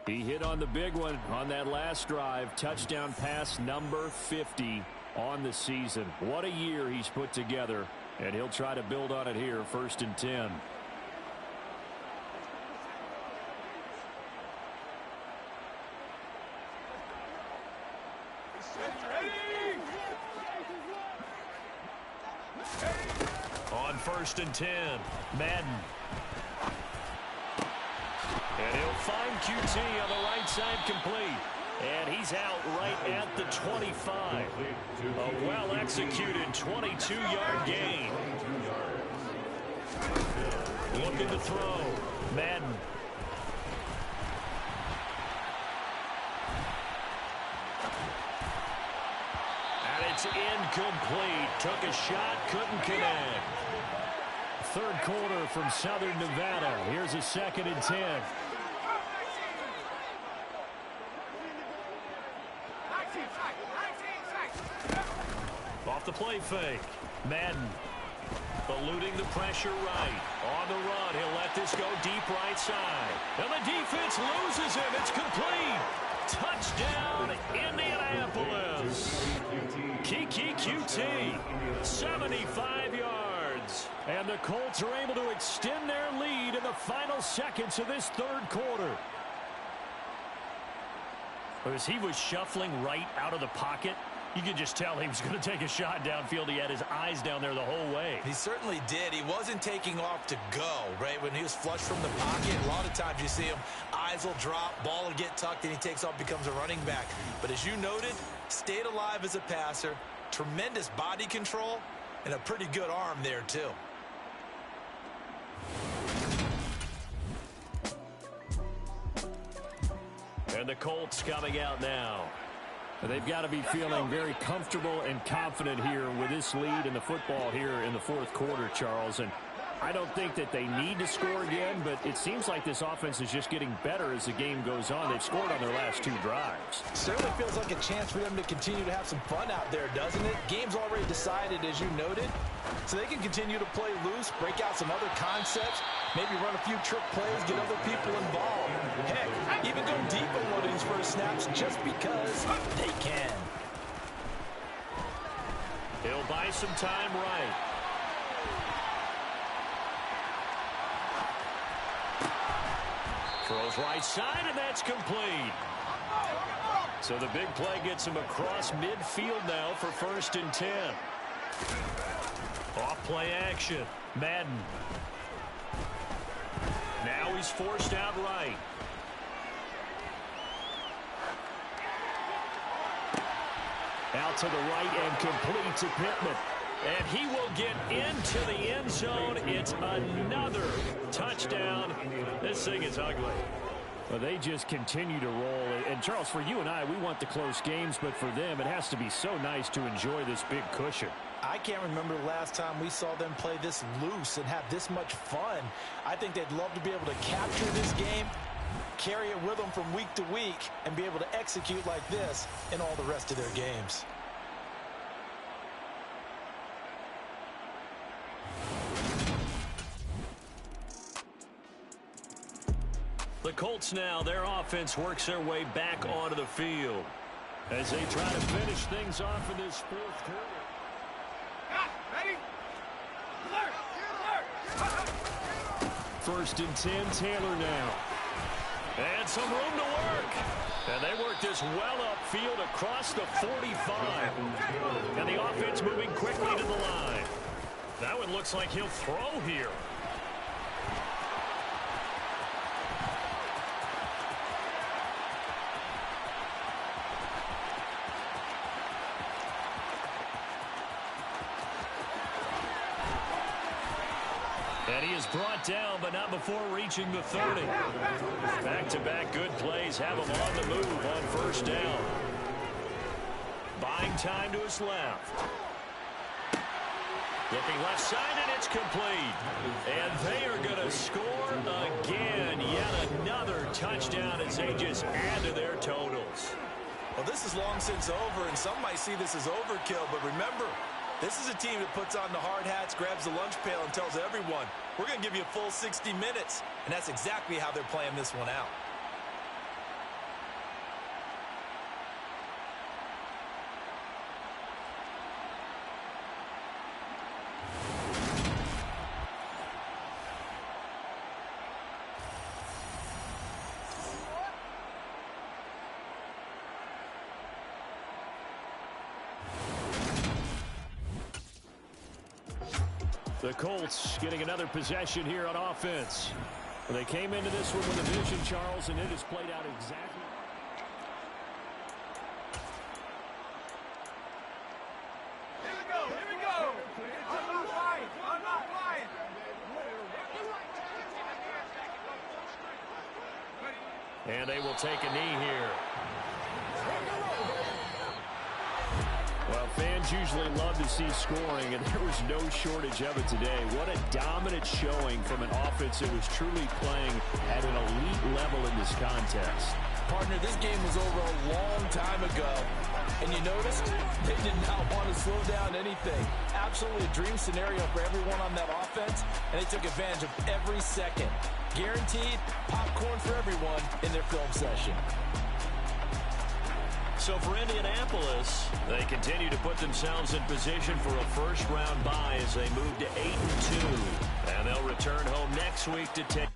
He hit on the big one on that last drive. Touchdown pass number 50 on the season. What a year he's put together, and he'll try to build on it here, 1st and 10. On 1st and 10, Madden. And he'll find QT on the right side complete. And he's out right at the 25. A well-executed 22-yard gain. Looking to throw. Madden. And it's incomplete. Took a shot, couldn't connect. 3rd quarter from Southern Nevada. Here's a 2nd and 10. Off the play fake. Madden eluding the pressure right. On the run, he'll let this go deep right side. And the defense loses him. It's complete. Touchdown, Indianapolis. Kiki QT, 75 yards. And the Colts are able to extend their lead in the final seconds of this 3rd quarter. As he was shuffling right out of the pocket, you could just tell he was going to take a shot downfield. He had his eyes down there the whole way. He certainly did. He wasn't taking off to go, right? When he was flushed from the pocket, a lot of times you see him, eyes will drop, ball will get tucked, and he takes off, becomes a running back. But as you noted, stayed alive as a passer, tremendous body control, and a pretty good arm there, too. And the Colts coming out now. They've got to be feeling very comfortable and confident here with this lead in the football here in the 4th quarter, Charles. And I don't think that they need to score again, but it seems like this offense is just getting better as the game goes on. They've scored on their last 2 drives. Certainly feels like a chance for them to continue to have some fun out there, doesn't it? Game's already decided, as you noted, so they can continue to play loose, break out some other concepts, maybe run a few trick plays, get other people involved. Heck, even go deep on one of these first snaps just because they can. He'll buy some time right. Throws right side, and that's complete. So the big play gets him across midfield now for 1st and 10. Off play action. Madden. Now he's forced out right. Out to the right and complete to Pittman. And he will get into the end zone. It's another touchdown. This thing is ugly. Well, they just continue to roll. And, Charles, for you and I, we want the close games, but for them, it has to be so nice to enjoy this big cushion. I can't remember the last time we saw them play this loose and have this much fun. I think they'd love to be able to capture this game, carry it with them from week to week, and be able to execute like this in all the rest of their games. The Colts now, their offense works their way back onto the field as they try to finish things off in this 4th quarter. Ready? 1st and 10, Taylor now. And some room to work. And they work this well upfield across the 45. And the offense moving quickly to the line. That one looks like he'll throw here. And he is brought down, but not before reaching the 30. Back-to-back good plays have him on the move on 1st down. Buying time to his left. Looking left side, and it's complete. And they are going to score again. Yet another touchdown as they just add to their totals. Well, this is long since over, and some might see this as overkill, but remember, this is a team that puts on the hard hats, grabs the lunch pail, and tells everyone, we're going to give you a full 60 minutes. And that's exactly how they're playing this one out. The Colts getting another possession here on offense. They came into this one with a vision, Charles, and it has played out exactly. Here we go. I'm not lying. And they will take a knee here. Well, fans usually love to see scoring, and there was no shortage of it today. What a dominant showing from an offense that was truly playing at an elite level in this contest. Partner, this game was over a long time ago. And you noticed they did not want to slow down anything. Absolutely a dream scenario for everyone on that offense, and they took advantage of every second. Guaranteed popcorn for everyone in their film session. So for Indianapolis, they continue to put themselves in position for a first-round bye as they move to 8-2. And they'll return home next week to take.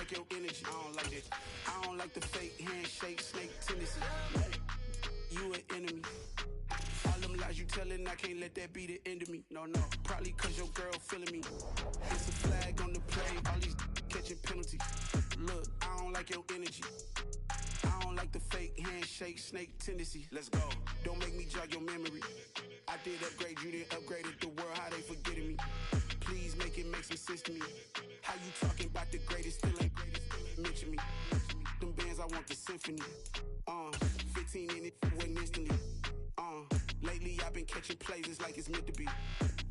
Your energy, I don't like it. I don't like the fake handshake, snake tendency. You an enemy. All them lies you telling, I can't let that be the end of me. No, probably cause your girl feeling me. It's a flag on the play, all these catching penalties. Look, I don't like your energy. I don't like the fake handshake, snake tendency. Let's go. Don't make me jog your memory. I did upgrade, you didn't upgrade it. The world, how they forgetting me. Please make it make some sense to me. How you talking about the greatest, still ain't mention me. Them bands, I want the symphony. 15 in it, wasn't instantly. Lately I've been catching plays, it's like it's meant to be.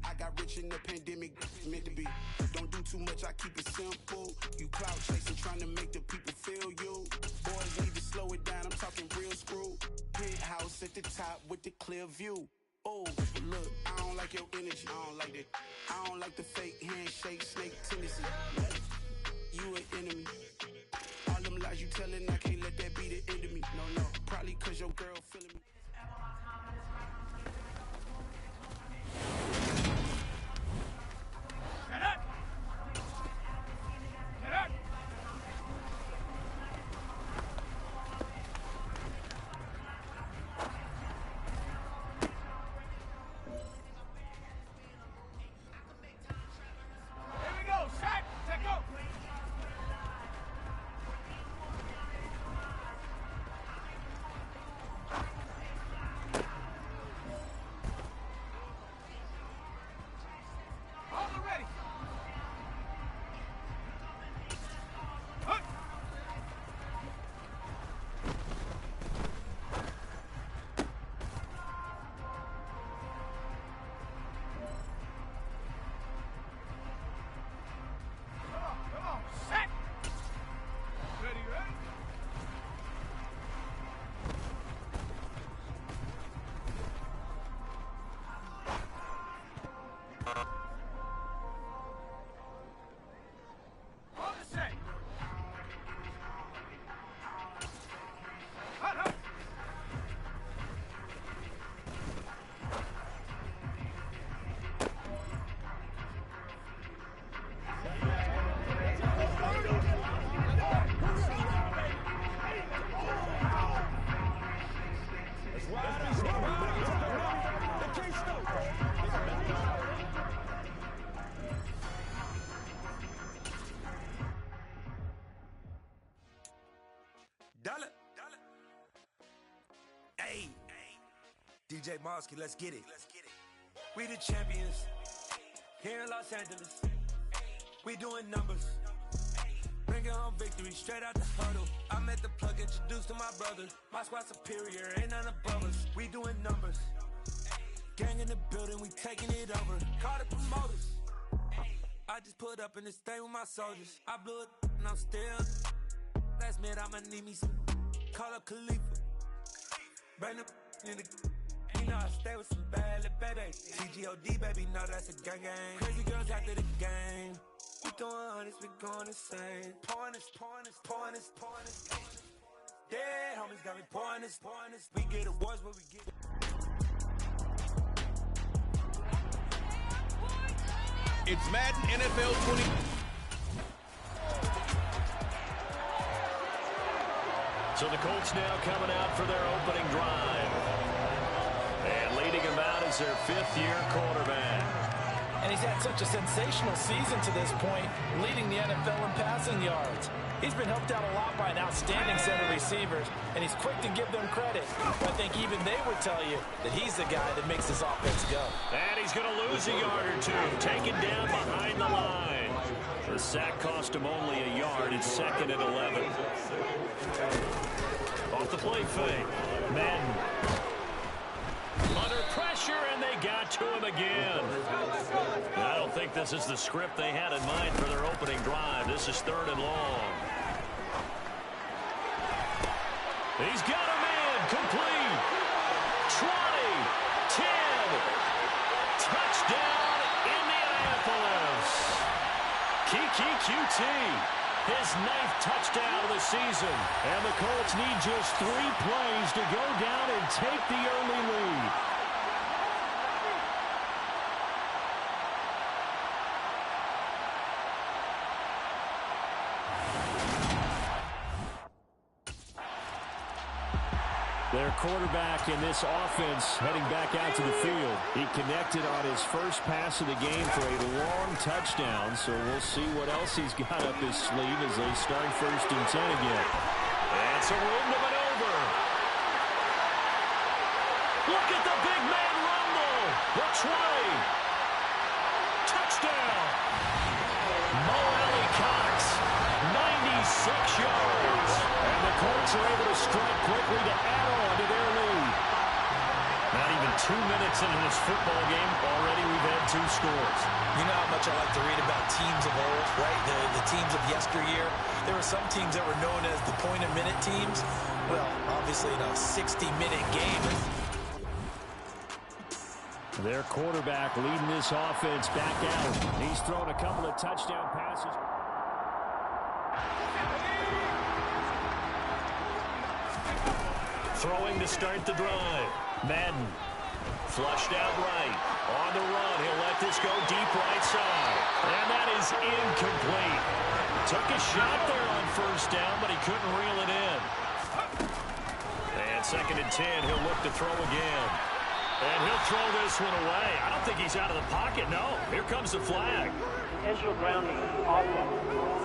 I got rich in the pandemic, meant to be. Don't do too much, I keep it simple. You clout chasing, trying to make the people feel you. Boys need to slow it down, I'm talking real screw. Penthouse at the top with the clear view. Oh, look, I don't like your energy, I don't like that. I don't like the fake handshake, snake tendency. You an enemy. All them lies you telling, I can't let that be the end of me. No, probably cause your girl feeling me. Get up! Get up! Here we go, shot! Take go! DJ Mosky, let's get it. We the champions here in Los Angeles. We doing numbers. Bringing home victory straight out the huddle. I met the plug, introduced to my brother. My squad superior, ain't none above us. We doing numbers. Gang in the building, we taking it over. Call the promoters. I just put up in this thing with my soldiers. I blew it and I'm still. Last minute I'ma need me some. Call up Khalifa. Bring them in the. You know I stay with some bad little baby. TGOD, baby, know that's a gang gang. Crazy girls after the game. We throwing hundreds, we going insane. Pouring this. Dead homies got me pouring this. We get awards, but we get. It's Madden NFL 20. So the Colts now coming out for their opening drive. And leading them out is their fifth-year quarterback. And he's had such a sensational season to this point, leading the NFL in passing yards. He's been helped out a lot by an outstanding set of receivers, and he's quick to give them credit. I think even they would tell you that he's the guy that makes this offense go. And he's going to lose a yard or two, taken down behind the line. The sack cost him only a yard. It's 2nd and 11. Off the play fake. Madden. Under pressure, and they got to him again. I don't think this is the script they had in mind for their opening drive. This is 3rd and long. He's got a man complete. 20, 10. Touchdown, Indianapolis. Kiki QT. His 9th touchdown of the season. And the Colts need just 3 plays to go down and take the early lead. Their quarterback in this offense heading back out to the field. He connected on his first pass of the game for a long touchdown, so we'll see what else he's got up his sleeve as they start 1st and 10 again. And some room to maneuver. Look at the big man rumble. The 20. Touchdown. Mo Alley Cox, 96 yards. And the Colts are able to strike quickly to add on to their lead. Not even 2 minutes into this football game, already we've had 2 scores. You know how much I like to read about teams of old, right? The teams of yesteryear. There were some teams that were known as the point-a-minute teams. Well, obviously in a 60-minute game. Their quarterback leading this offense back out. He's thrown a couple of touchdown passes. Throwing to start the drive. Madden. Flushed out right. On the run. He'll let this go deep right side. And that is incomplete. Took a shot there on 1st down, but he couldn't reel it in. And 2nd and 10. He'll look to throw again. And he'll throw this one away. I don't think he's out of the pocket. No. Here comes the flag. Intentional grounding. Offense.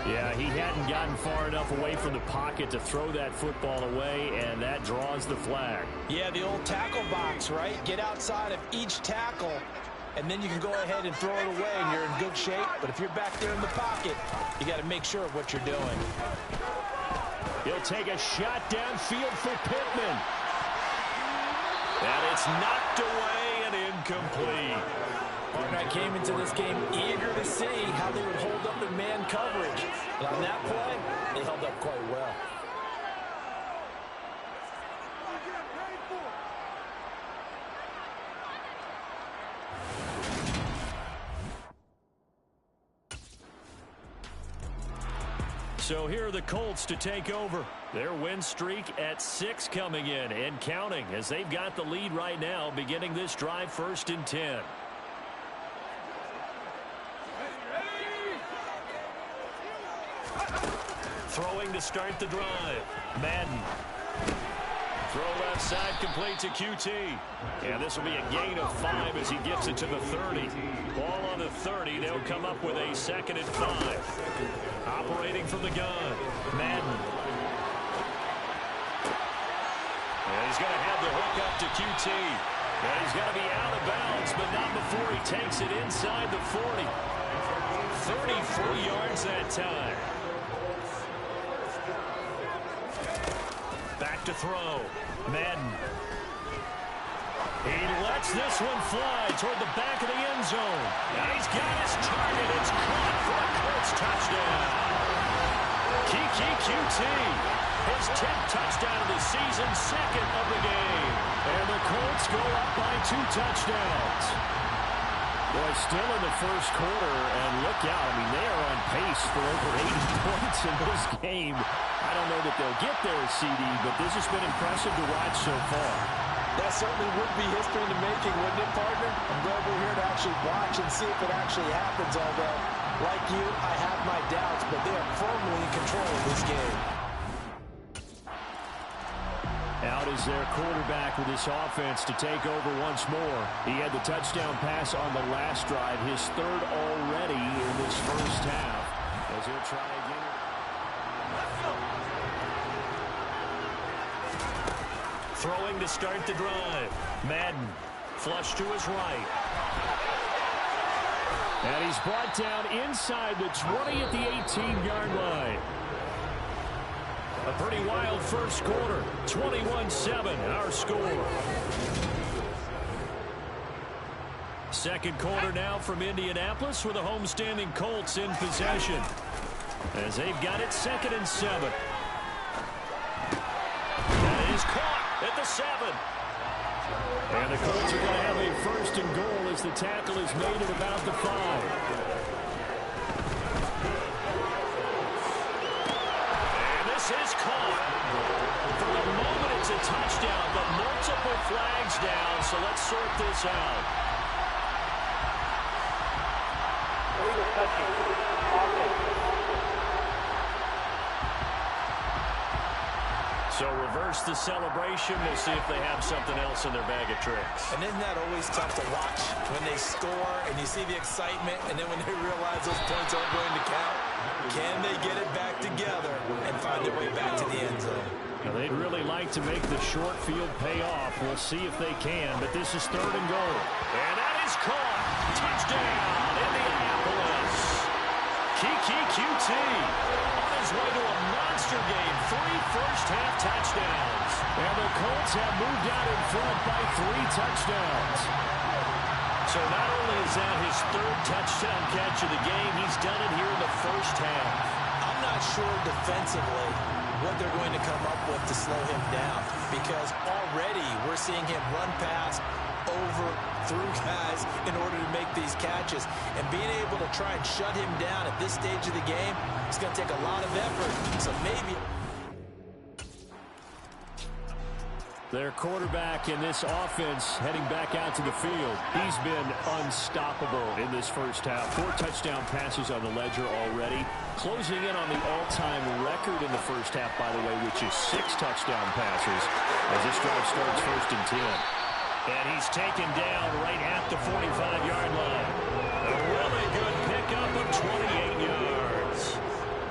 Yeah, he hadn't gotten far enough away from the pocket to throw that football away, and that draws the flag. Yeah, the old tackle box, right? Get outside of each tackle, and then you can go ahead and throw it away, and you're in good shape. But if you're back there in the pocket, you got to make sure of what you're doing. He'll take a shot downfield for Pittman. And it's knocked away and incomplete. And I came into this game eager to see how they would hold up in man coverage. And on that play, they held up quite well. So here are the Colts to take over. Their win streak at 6 coming in and counting as they've got the lead right now beginning this drive 1st and 10. Throwing to start the drive. Madden. Throw left side complete to QT. And this will be a gain of 5 as he gets it to the 30. Ball on the 30. They'll come up with a 2nd and 5. Operating from the gun. Madden. And he's going to have the hook up to QT. And he's going to be out of bounds, but not before he takes it inside the 40. 33 yards that time. Back to throw. Madden. He lets this one fly toward the back of the end zone. And he's got his target. It's caught for a Colts touchdown. Kiki QT. His 10th touchdown of the season, 2nd of the game. And the Colts go up by 2 touchdowns. Boy, still in the first quarter, and look out. I mean, they are on pace for over 80 points in this game. I don't know that they'll get there, CD, but this has been impressive to watch so far. That certainly would be history in the making, wouldn't it, partner? I'm glad we're here to actually watch and see if it actually happens, although, like you, I have my doubts, but they are firmly in control of this game. Out is their quarterback with this offense to take over once more. He had the touchdown pass on the last drive, his third already in this first half, as he'll try again. Throwing to start the drive. Madden, flush to his right. And he's brought down inside the 20 at the 18-yard line. A pretty wild first quarter. 21-7, our score. Second quarter now from Indianapolis with the homestanding Colts in possession, as they've got it 2nd and 7. That is caught at the 7. And the Colts are going to have a 1st and goal as the tackle is made at about the 5. And this is caught. For the moment, it's a touchdown, but multiple flags down, so let's sort this out. So reverse the celebration. We'll see if they have something else in their bag of tricks. And isn't that always tough to watch when they score and you see the excitement, and then when they realize those points aren't going to count? Can they get it back together and find their way back to the end zone? Now, they'd really like to make the short field pay off. We'll see if they can, but this is 3rd and goal. And that is caught. Touchdown, Indianapolis. Kiki QT on his way to a monster game. 3 first-half touchdowns. And the Colts have moved out in front by 3 touchdowns. So not only is that his 3rd touchdown catch of the game, he's done it here in the first half. I'm not sure defensively what they're going to come up with to slow him down, because already we're seeing him run past, over, through guys in order to make these catches. And being able to try and shut him down at this stage of the game, it's going to take a lot of effort. So maybe... Their quarterback in this offense heading back out to the field. He's been unstoppable in this first half. 4 touchdown passes on the ledger already. Closing in on the all-time record in the first half, by the way, which is 6 touchdown passes as this drive starts 1st and 10. And he's taken down right at the 45-yard line. A really good pickup of 28 yards.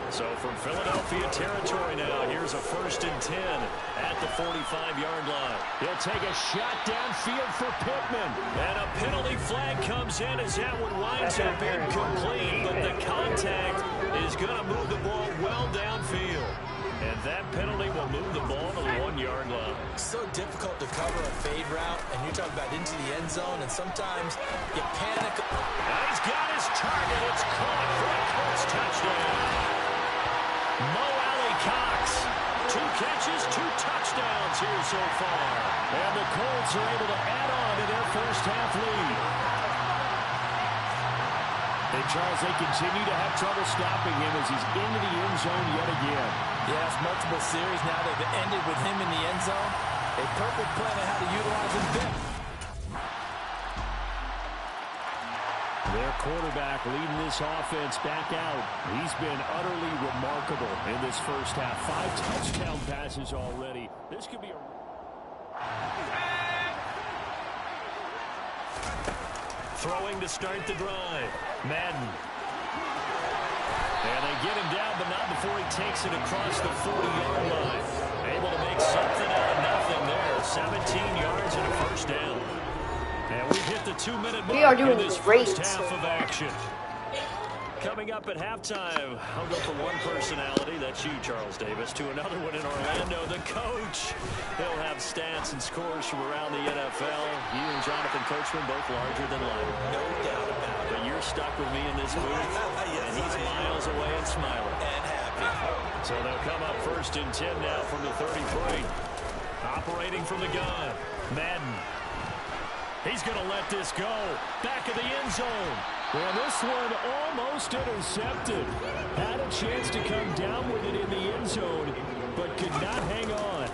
So from Philadelphia territory now, here's a 1st and 10 at the 45-yard line. He'll take a shot downfield for Pittman. And a penalty flag comes in as that one winds up incomplete. But the contact is going to move the ball well downfield. And that penalty will move the ball to the 1-yard line. So difficult to cover a fade route, and you're talking about into the end zone, and sometimes you panic. Now he's got his target. It's caught for a Colts touchdown. Mo Alley-Cox, 2 catches, 2 touchdowns here so far. And the Colts are able to add on to their first half lead. And Charles, they continue to have trouble stopping him as he's into the end zone yet again. Yes, multiple series now they've ended with him in the end zone. A perfect plan on how to utilize him better. Their quarterback leading this offense back out. He's been utterly remarkable in this first half. 5 touchdown passes already. This could be a... Throwing to start the drive. Madden. And they get him down, but not before he takes it across the 40-yard line. Able to make something out of nothing there. 17 yards and a first down. And we've hit the 2-minute mark in this first half of action. Coming up at halftime, I'll go from one personality, that's you, Charles Davis, to another one in Orlando, the coach. He'll have stats and scores from around the NFL. You and Jonathan Coachman, both larger than life. No doubt about it. But you're stuck with me in this booth, yes, and he's miles away and smiling. And happy. So they'll come up 1st and 10 now from the 33. Operating from the gun, Madden. He's going to let this go. Back of the end zone. Well, this one almost intercepted. Had a chance to come down with it in the end zone, but could not hang on.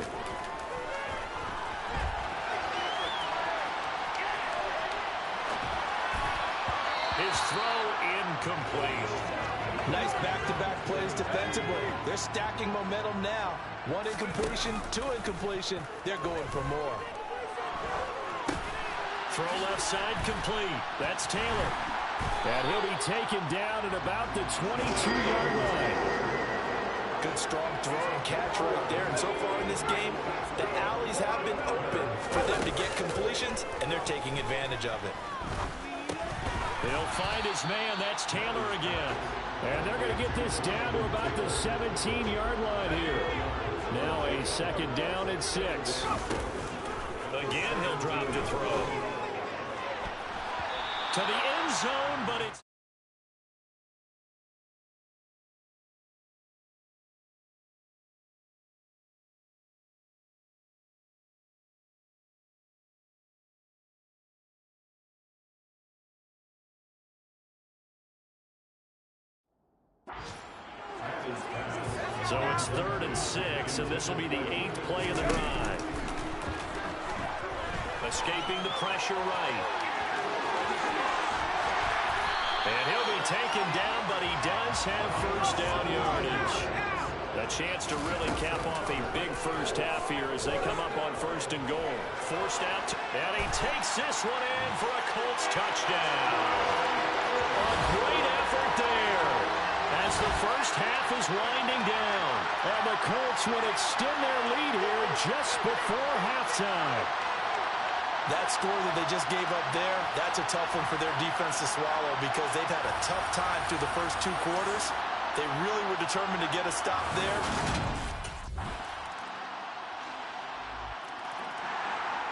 defensively. They're stacking momentum now. 1 incompletion, 2 incompletion. They're going for more. Throw left side complete. That's Taylor. And he'll be taken down at about the 22-yard line. Good strong throw and catch right there. And so far in this game, the alleys have been open for them to get completions, and they're taking advantage of it. He'll find his man. That's Taylor again. And they're going to get this down to about the 17-yard line here. Now a 2nd down and 6. Again, he'll drop to throw. To the end zone, but it's... So it's 3rd and 6, and this will be the 8th play of the drive. Escaping the pressure right. And he'll be taken down, but he does have 1st down yardage. A chance to really cap off a big first half here as they come up on 1st and goal. Forced out, and he takes this one in for a Colts touchdown. A great effort there as the first half is winding down. And the Colts would extend their lead here just before halftime. That score that they just gave up there, that's a tough one for their defense to swallow because they've had a tough time through the first 2 quarters. They really were determined to get a stop there.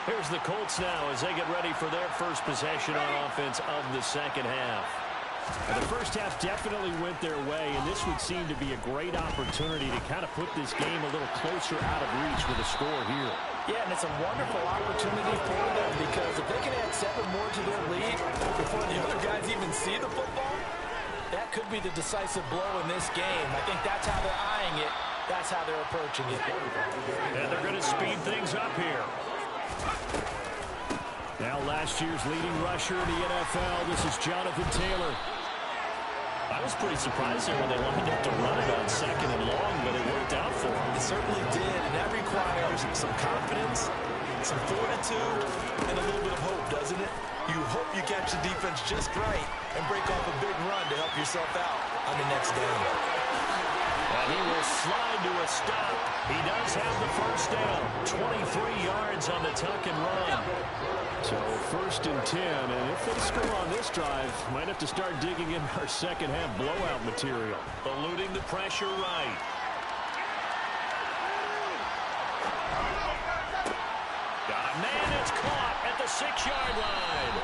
Here's the Colts now as they get ready for their first possession on offense of the second half. And the first half definitely went their way, and this would seem to be a great opportunity to kind of put this game a little closer out of reach with a score here. Yeah, and it's a wonderful opportunity for them because if they can add 7 more to their lead before the other guys even see the football, that could be the decisive blow in this game. I think that's how they're eyeing it. That's how they're approaching it. And they're going to speed things up here. Now last year's leading rusher in the NFL, this is Jonathan Taylor. I was pretty surprised there when they lined up to run it on 2nd and long, but it worked out for him. It certainly did, and that requires some confidence, some fortitude, and a little bit of hope, doesn't it? You hope you catch the defense just right and break off a big run to help yourself out on the next down. And he will slide to a stop. He does have the 1st down. 23 yards on the tuck and run. So 1st and 10, and if they score on this drive, might have to start digging in our second half blowout material. Eluding the pressure right. Got a man that's caught at the 6-yard line.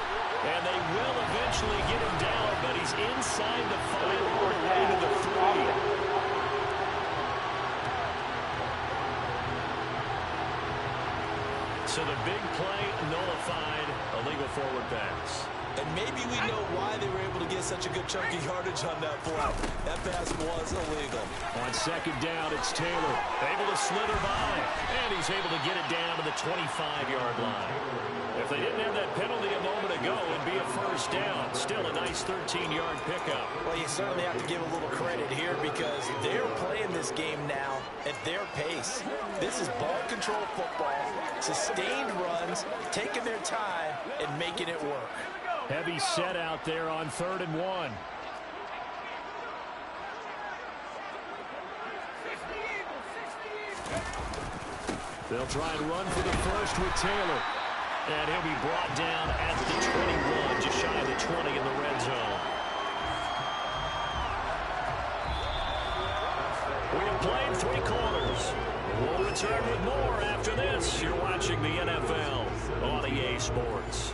And they will eventually get him down, but he's inside the 5 all the way to the 3. So the big play nullified, a legal forward pass. And maybe we know why they were able to get such a good chunky yardage on that play. That pass was illegal. On 2nd down, it's Taylor. Able to slither by. And he's able to get it down to the 25-yard line. If they didn't have that penalty a moment ago, it'd be a 1st down. Still a nice 13-yard pickup. Well, you certainly have to give a little credit here because they're playing this game now at their pace. This is ball control football, sustained runs, taking their time, and making it work. Heavy set out there on 3rd and 1. They'll try and run for the first with Taylor. And he'll be brought down at the 21, just shy of the 20 in the red zone. We have played 3 quarters. We'll return with more after this. You're watching the NFL on EA Sports.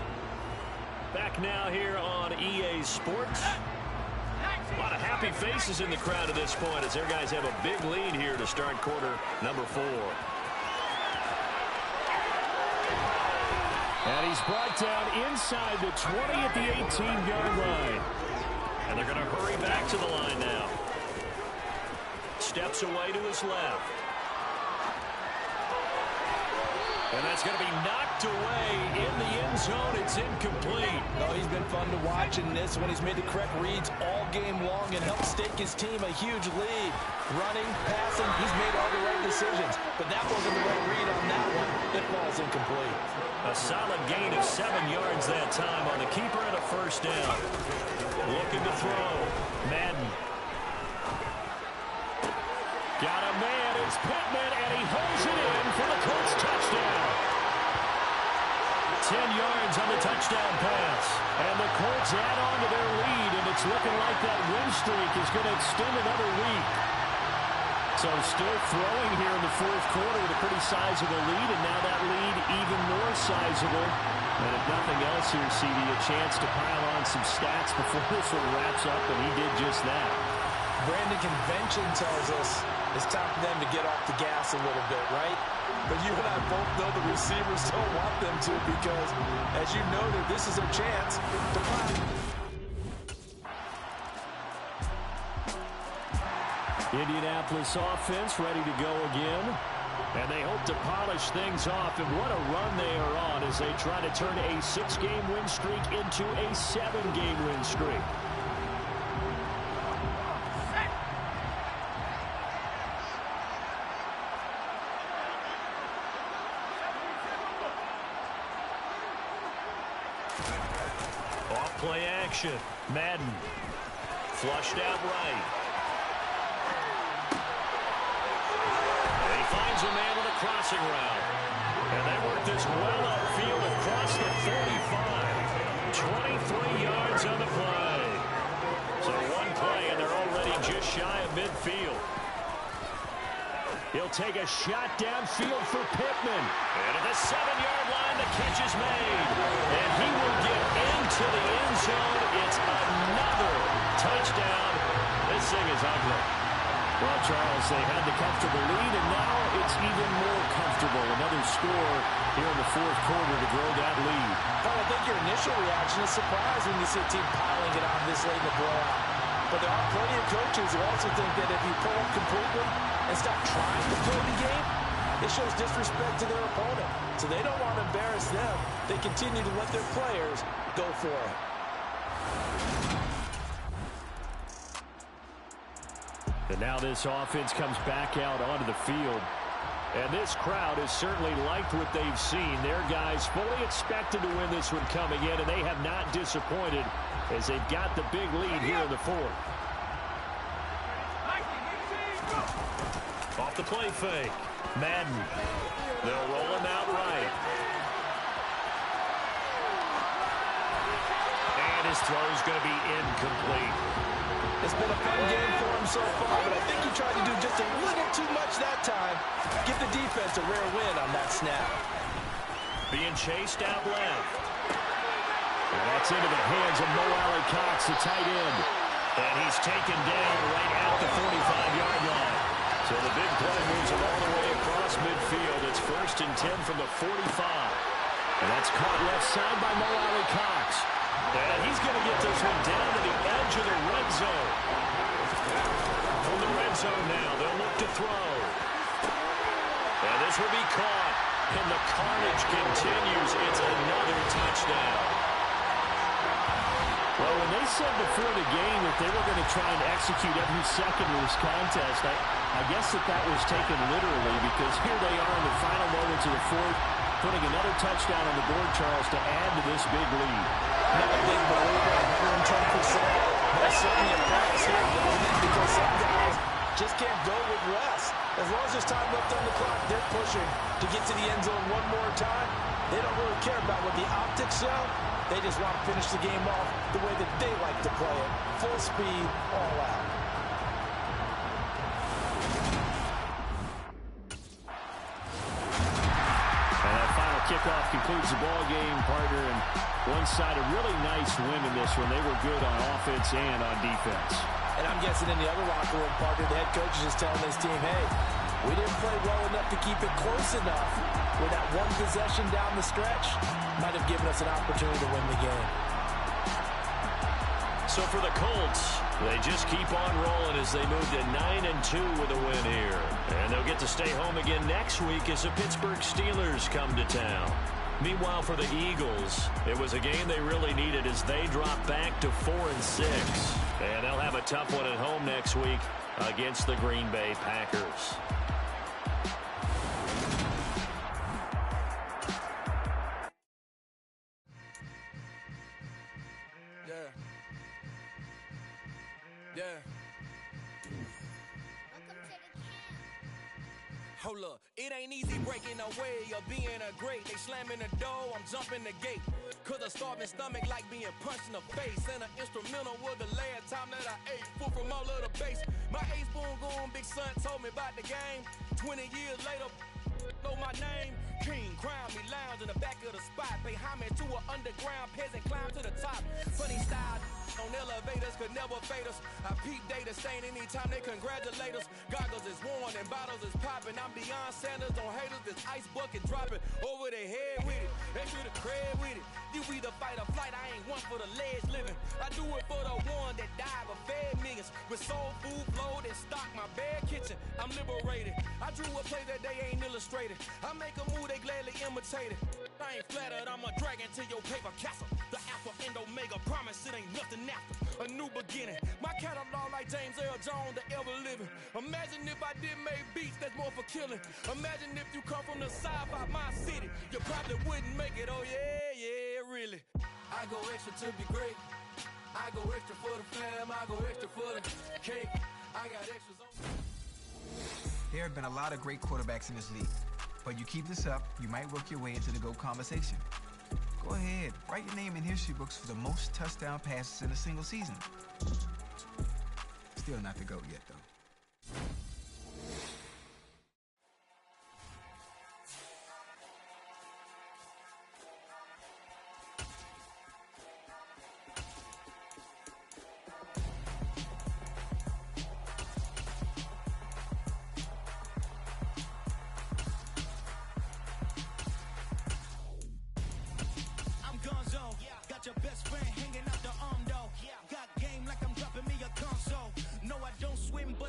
Back now here on EA Sports. A lot of happy faces in the crowd at this point as their guys have a big lead here to start quarter number 4. And he's brought down inside the 20 at the 18-yard line. And they're going to hurry back to the line now. Steps away to his left. And that's going to be knocked away in the end zone. It's incomplete. Oh, he's been fun to watch in this one. He's made the correct reads all game long and helped stake his team a huge lead. Running, passing, he's made all the right decisions. But that wasn't the right read on that one. It falls incomplete. A solid gain of 7 yards that time on the keeper and a first down. Looking to throw. Madden. Got a man. It's Pittman, and he holds it in for the Colts touchdown. 10 yards on the touchdown pass. And the Colts add on to their lead, and it's looking like that win streak is going to extend another week. So still throwing here in the fourth quarter with a pretty sizable lead, and now that lead even more sizable. And if nothing else here, CD, a chance to pile on some stats before this one wraps up, and he did just that. Brandon, convention tells us it's time for them to get off the gas a little bit, right? But you and I both know the receivers don't want them to because, as you noted, this is a chance to pile. Indianapolis offense ready to go again. And they hope to polish things off. And what a run they are on as they try to turn a 6-game win streak into a 7-game win streak. Off-play action. Madden. Flushed out right. Finds a man with a crossing route. And they work this well upfield across the 45. 23 yards on the play. So one play, and they're already just shy of midfield. He'll take a shot downfield for Pittman. And at the 7-yard line, the catch is made. And he will get into the end zone. It's another touchdown. This thing is ugly. Well, Charles, they had the comfortable lead, and now it's even more comfortable. Another score here in the fourth quarter to grow that lead. Well, I think your initial reaction is surprise when you see a team piling it on this late in the blowout. But there are plenty of coaches who also think that if you pull up completely and stop trying to play the game, it shows disrespect to their opponent. So they don't want to embarrass them. They continue to let their players go for it. And now this offense comes back out onto the field. And this crowd has certainly liked what they've seen. Their guys fully expected to win this one coming in, and they have not disappointed as they've got the big lead here in the fourth. Off the play fake. Madden. They'll roll him out right. And his throw's going to be incomplete. It's been a fun game for him so far, but I think he tried to do just a little too much that time. Give the defense a rare win on that snap. Being chased out left. And that's into the hands of Mo Alley Cox, the tight end. And he's taken down right at the 45-yard line. So the big play moves him all the way across midfield. It's 1st and 10 from the 45. And that's caught left side by Mo Alley Cox. And he's going to get this one down to the edge of the red zone. From the red zone now, they'll look to throw. And this will be caught. And the carnage continues. It's another touchdown. Well, when they said before the game that they were going to try and execute every second of this contest, I guess that was taken literally because here they are in the final moments of the fourth, putting another touchdown on the board, Charles, to add to this big lead. Not a big believer, 110%. That's certainly a pass here going in because some guys just can't go with less. As long as there's time left on the clock, they're pushing to get to the end zone one more time. They don't really care about what the optics show. They just want to finish the game off the way that they like to play it. Full speed, all out. And that final kickoff concludes the ball game, partner. And one side a really nice win in this one. They were good on offense and on defense. And I'm guessing in the other locker room, partner, the head coach is just telling his team, hey, we didn't play well enough to keep it close enough where that one possession down the stretch might have given us an opportunity to win the game. So for the Colts, They just keep on rolling as they move to 9-2 with a win here. And they'll get to stay home again next week as the Pittsburgh Steelers come to town. Meanwhile, for the Eagles, it was a game they really needed as they drop back to 4-6. And they'll have a tough one at home next week against the Green Bay Packers. Hold up, it ain't easy breaking away or being a great. They slamming the door, I'm jumping the gate. Cause a starving stomach like being punched in the face. And an instrumental was the last time that I ate. Full from all of the bass. My A-spoon goon, big son told me about the game. 20 years later, know my name. King, crown me, lounge in the back of the spot. Pay homage to an underground peasant, climb to the top. Funny style on elevators could never fade us. I peep data stain anytime they congratulate us. Goggles is worn and bottles is popping. I'm beyond Sanders on haters. This ice bucket dropping over their head with it. They should have cred with it. You either fight or flight. I ain't one for the ledge living. I do it for the one that died but fed millions. With soul food flowed and stocked my bare kitchen. I'm liberated. I drew a play that they ain't illustrated. I make a move they gladly imitate it. I ain't flattered, I'm a dragon to your paper castle. The alpha and omega, promise it ain't nothing after. A new beginning. My catalog like James Earl Jones, the ever living. Imagine if I did make beats that's more for killing. Imagine if you come from the side by my city. You probably wouldn't make it, oh yeah, really. I go extra to be great. I go extra for the fam, I go extra for the cake. I got extras on. There have been a lot of great quarterbacks in this league. But you keep this up, you might work your way into the GOAT conversation. Go ahead, write your name in history books for the most touchdown passes in a single season. Still not the GOAT yet, though. Got your best friend hanging out the arm though. Got game like I'm dropping me a console. No, I don't swim, but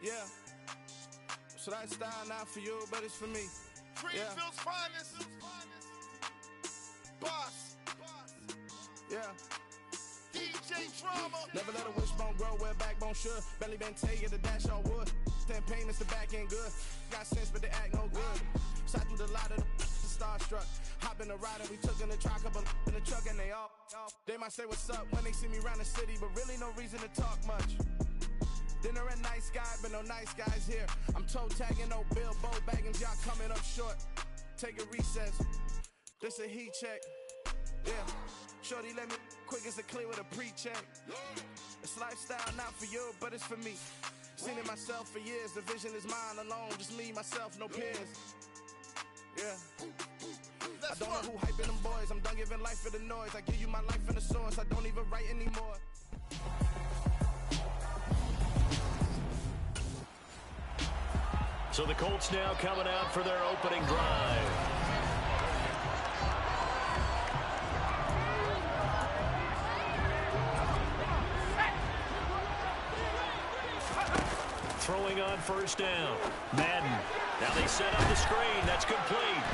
Yeah. So that style not for you, but it's for me. Greenfield's finest. Boss. Yeah. DJ Drama. Never let a wishbone grow where backbone should. Belly been tell you the dash all wood. 10 payments, the back end good. Got sense, but they act no good. Sat through the lot of the starstruck. Hop in the ride and we took in the truck, couple in the truck and they all. They might say what's up when they see me around the city, but really no reason to talk much. Dinner a nice guy, but no nice guys here. I'm toe tagging, no bill, bow bagging, y'all coming up short. Take a recess. This a heat check. Yeah. Shorty let me quick as a clear with a pre-check. It's lifestyle not for you, but it's for me. Seen it myself for years. The vision is mine alone. Just me, myself, no peers. Yeah. I don't know who hyping them boys. I'm done giving life for the noise. I give you my life in the source. I don't even write anymore. So the Colts now coming out for their opening drive. Throwing on first down. Madden. Now they set up the screen. That's complete.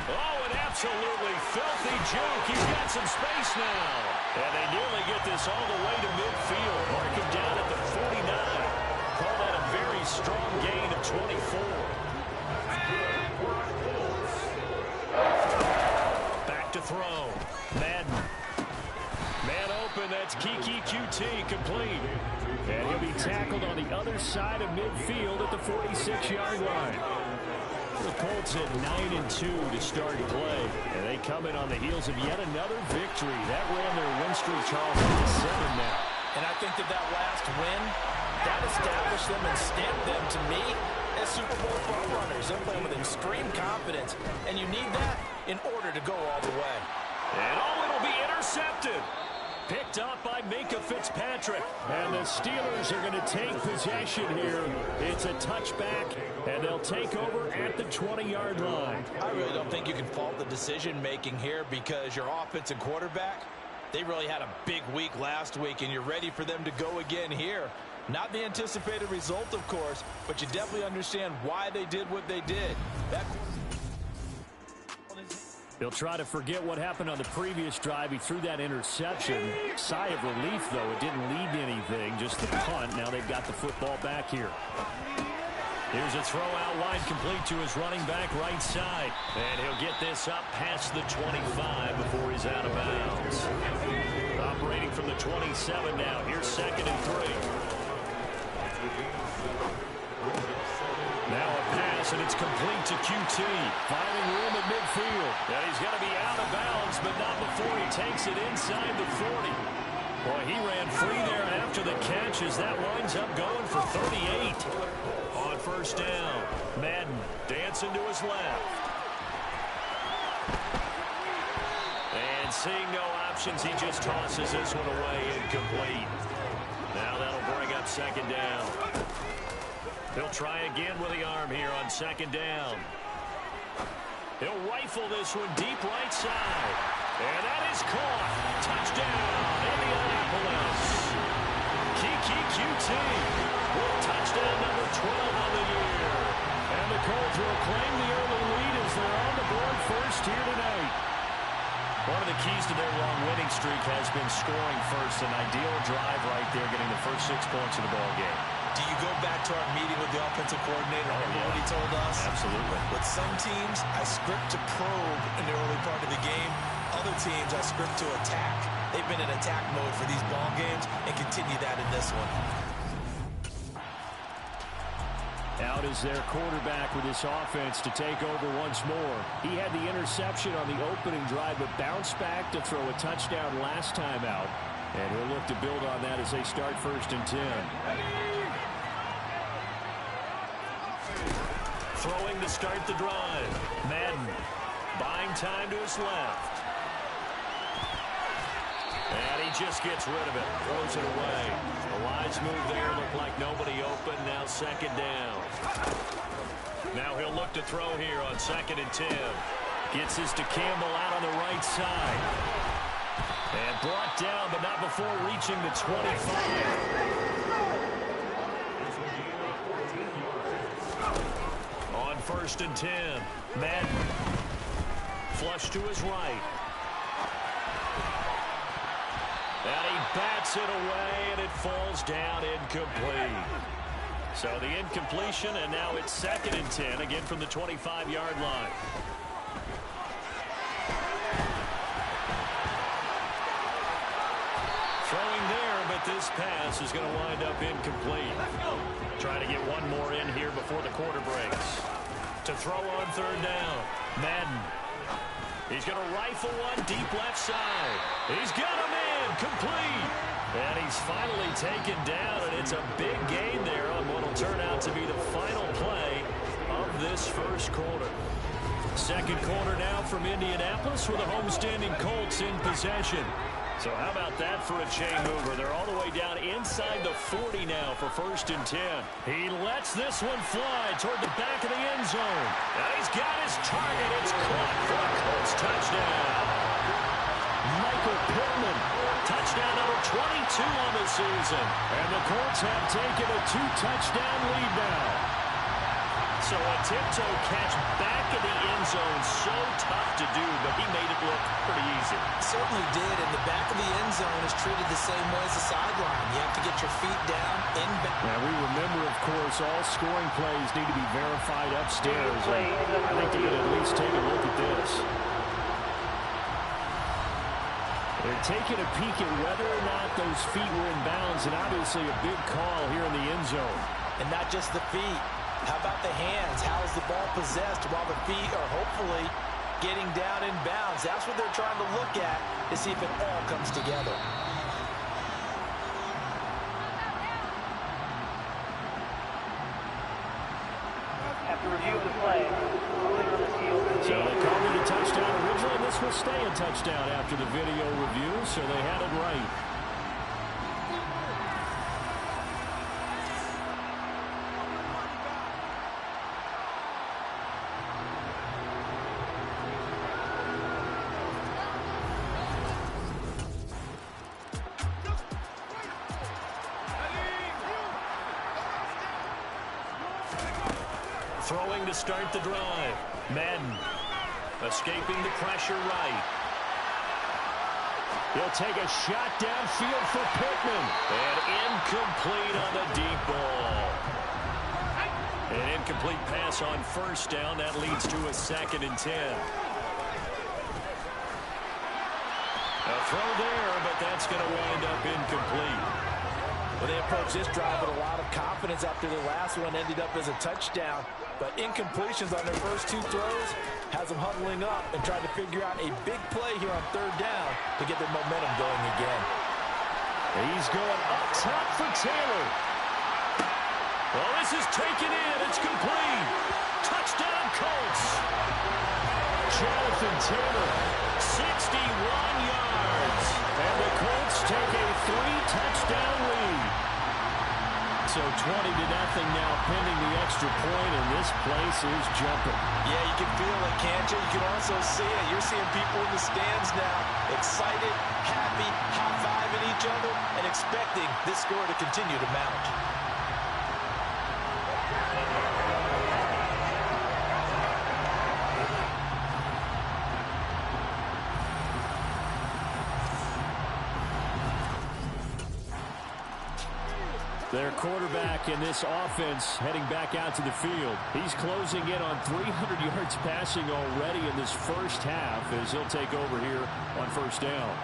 Oh, an absolutely filthy juke. He's got some space now. And they nearly get this all the way to midfield. Mark him down at the 49. Call that a very strong gain of 24. Back to throw. Madden. Man open. That's Kiki QT complete. And he'll be tackled on the other side of midfield at the 46-yard line. The Colts at 9-2 to start play. And they come in on the heels of yet another victory. That ran their win streak, Charles, up to 7 now. And I think that last win, that established them and stamped them, to me, as Super Bowl frontrunners. They're playing with extreme confidence. And you need that in order to go all the way. And it'll be intercepted. Picked up by Minkah Fitzpatrick. And the Steelers are going to take possession here. It's a touchback, and they'll take over at the 20-yard line. I really don't think you can fault the decision-making here because your offensive quarterback, they really had a big week last week, and you're ready for them to go again here. Not the anticipated result, of course, but you definitely understand why they did what they did. They'll try to forget what happened on the previous drive. He threw that interception. Sigh of relief, though. It didn't lead to anything, just the punt. Now they've got the football back here. Here's a throw out wide, complete to his running back right side. And he'll get this up past the 25 before he's out of bounds. Operating from the 27 now. Here's 2nd and 3. Now a pass, and it's complete to QT. Finding room at midfield. And he's going to be out of bounds, but not before he takes it inside the 40. Boy, he ran free there after the catch as that winds up going for 38. On first down, Madden dancing to his left. And seeing no options, he just tosses this one away incomplete. Now that'll bring up 2nd down. He'll try again with the arm here on 2nd down. He'll rifle this one deep right side. And that is caught. Touchdown, Indianapolis. Kiki QT with touchdown number 12 on the year. And the Colts will claim the early lead as they're on the board first here tonight. One of the keys to their long winning streak has been scoring first. An ideal drive right there, getting the first 6 points of the ball game. Do you go back to our meeting with the offensive coordinator? Remember what he told us? Absolutely. With some teams, I script to probe in the early part of the game. Other teams, I script to attack. They've been in attack mode for these ball games and continue that in this one. Out is their quarterback with this offense to take over once more. He had the interception on the opening drive, but bounced back to throw a touchdown last time out. And he'll look to build on that as they start 1st and 10. Throwing to start the drive. Madden buying time to his left. And he just gets rid of it. Throws it away. A wise move there. Looked like nobody open. Now 2nd down. Now he'll look to throw here on 2nd and 10. Gets this to Campbell out on the right side. And brought down, but not before reaching the 25. 1st and 10. Madden. Flush to his right. And he bats it away, and it falls down incomplete. So the incompletion, and now it's 2nd and 10, again from the 25-yard line. Throwing there, but this pass is going to wind up incomplete. Trying to get one more in here before the quarter breaks. To throw on 3rd down, Madden. He's going to rifle one deep left side. He's got him in, complete. And he's finally taken down, and it's a big gain there on what will turn out to be the final play of this first quarter. Second quarter now from Indianapolis with the homestanding Colts in possession. So how about that for a chain mover? They're all the way down inside the 40 now for 1st and 10. He lets this one fly toward the back of the end zone. And he's got his target. It's caught for a Colts touchdown. Michael Pittman, touchdown number 22 on the season. And the Colts have taken a 2-touchdown lead now. So a tiptoe catch back in the end zone, so tough to do, but he made it look pretty easy. Certainly did, and the back of the end zone is treated the same way as the sideline. You have to get your feet down in back. Now we remember, of course, all scoring plays need to be verified upstairs. I think they could at least take a look at this. They're taking a peek at whether or not those feet were in bounds, and obviously a big call here in the end zone. And not just the feet. How about the hands? How is the ball possessed while the feet are hopefully getting down in bounds? That's what they're trying to look at to see if it all comes together. After review of the play, ruling on the field. So they called it a touchdown originally, and this will stay a touchdown after the video review, so they had it right. Throwing to start the drive. Madden escaping the pressure right. He'll take a shot downfield for Pittman. And incomplete on the deep ball. An incomplete pass on 1st down. That leads to a 2nd and 10. A throw there, but that's going to wind up incomplete. Well, they approached this drive with a lot of confidence after the last one ended up as a touchdown. But incompletions on their first 2 throws has them huddling up and trying to figure out a big play here on 3rd down to get their momentum going again. He's going up top for Taylor. Well, this is taken in. It's complete. Touchdown, Colts. Jonathan Taylor, 61 yards. And the Colts take a 3-touchdown lead. So 20-0 now pending the extra point, and this place is jumping. Yeah, you can feel it, can't you? You can also see it. You're seeing people in the stands now, excited, happy, high-fiving each other, and expecting this score to continue to mount. Their quarterback in this offense heading back out to the field. He's closing in on 300 yards passing already in this first half as he'll take over here on 1st down.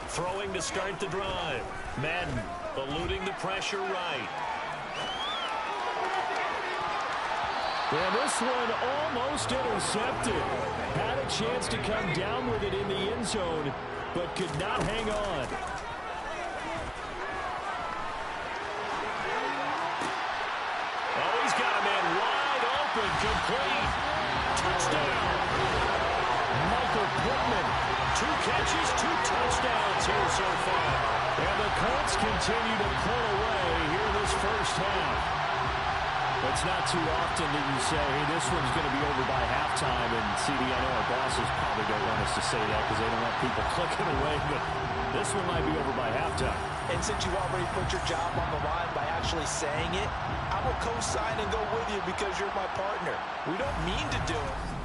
Throwing to start the drive. Madden eluding the pressure right. And this one almost intercepted. Had a chance to come down with it in the end zone, but could not hang on. Oh, he's got a man wide open, complete. Touchdown. Michael Pittman, 2 catches, 2 touchdowns here so far. And the Colts continue to pull away here this first half. It's not too often that you say, hey, this one's going to be over by halftime. And, CD, I know our bosses probably don't want us to say that because they don't want people clicking away. But this one might be over by halftime. And since you already put your job on the line by actually saying it, I will co-sign and go with you because you're my partner. We don't mean to do it.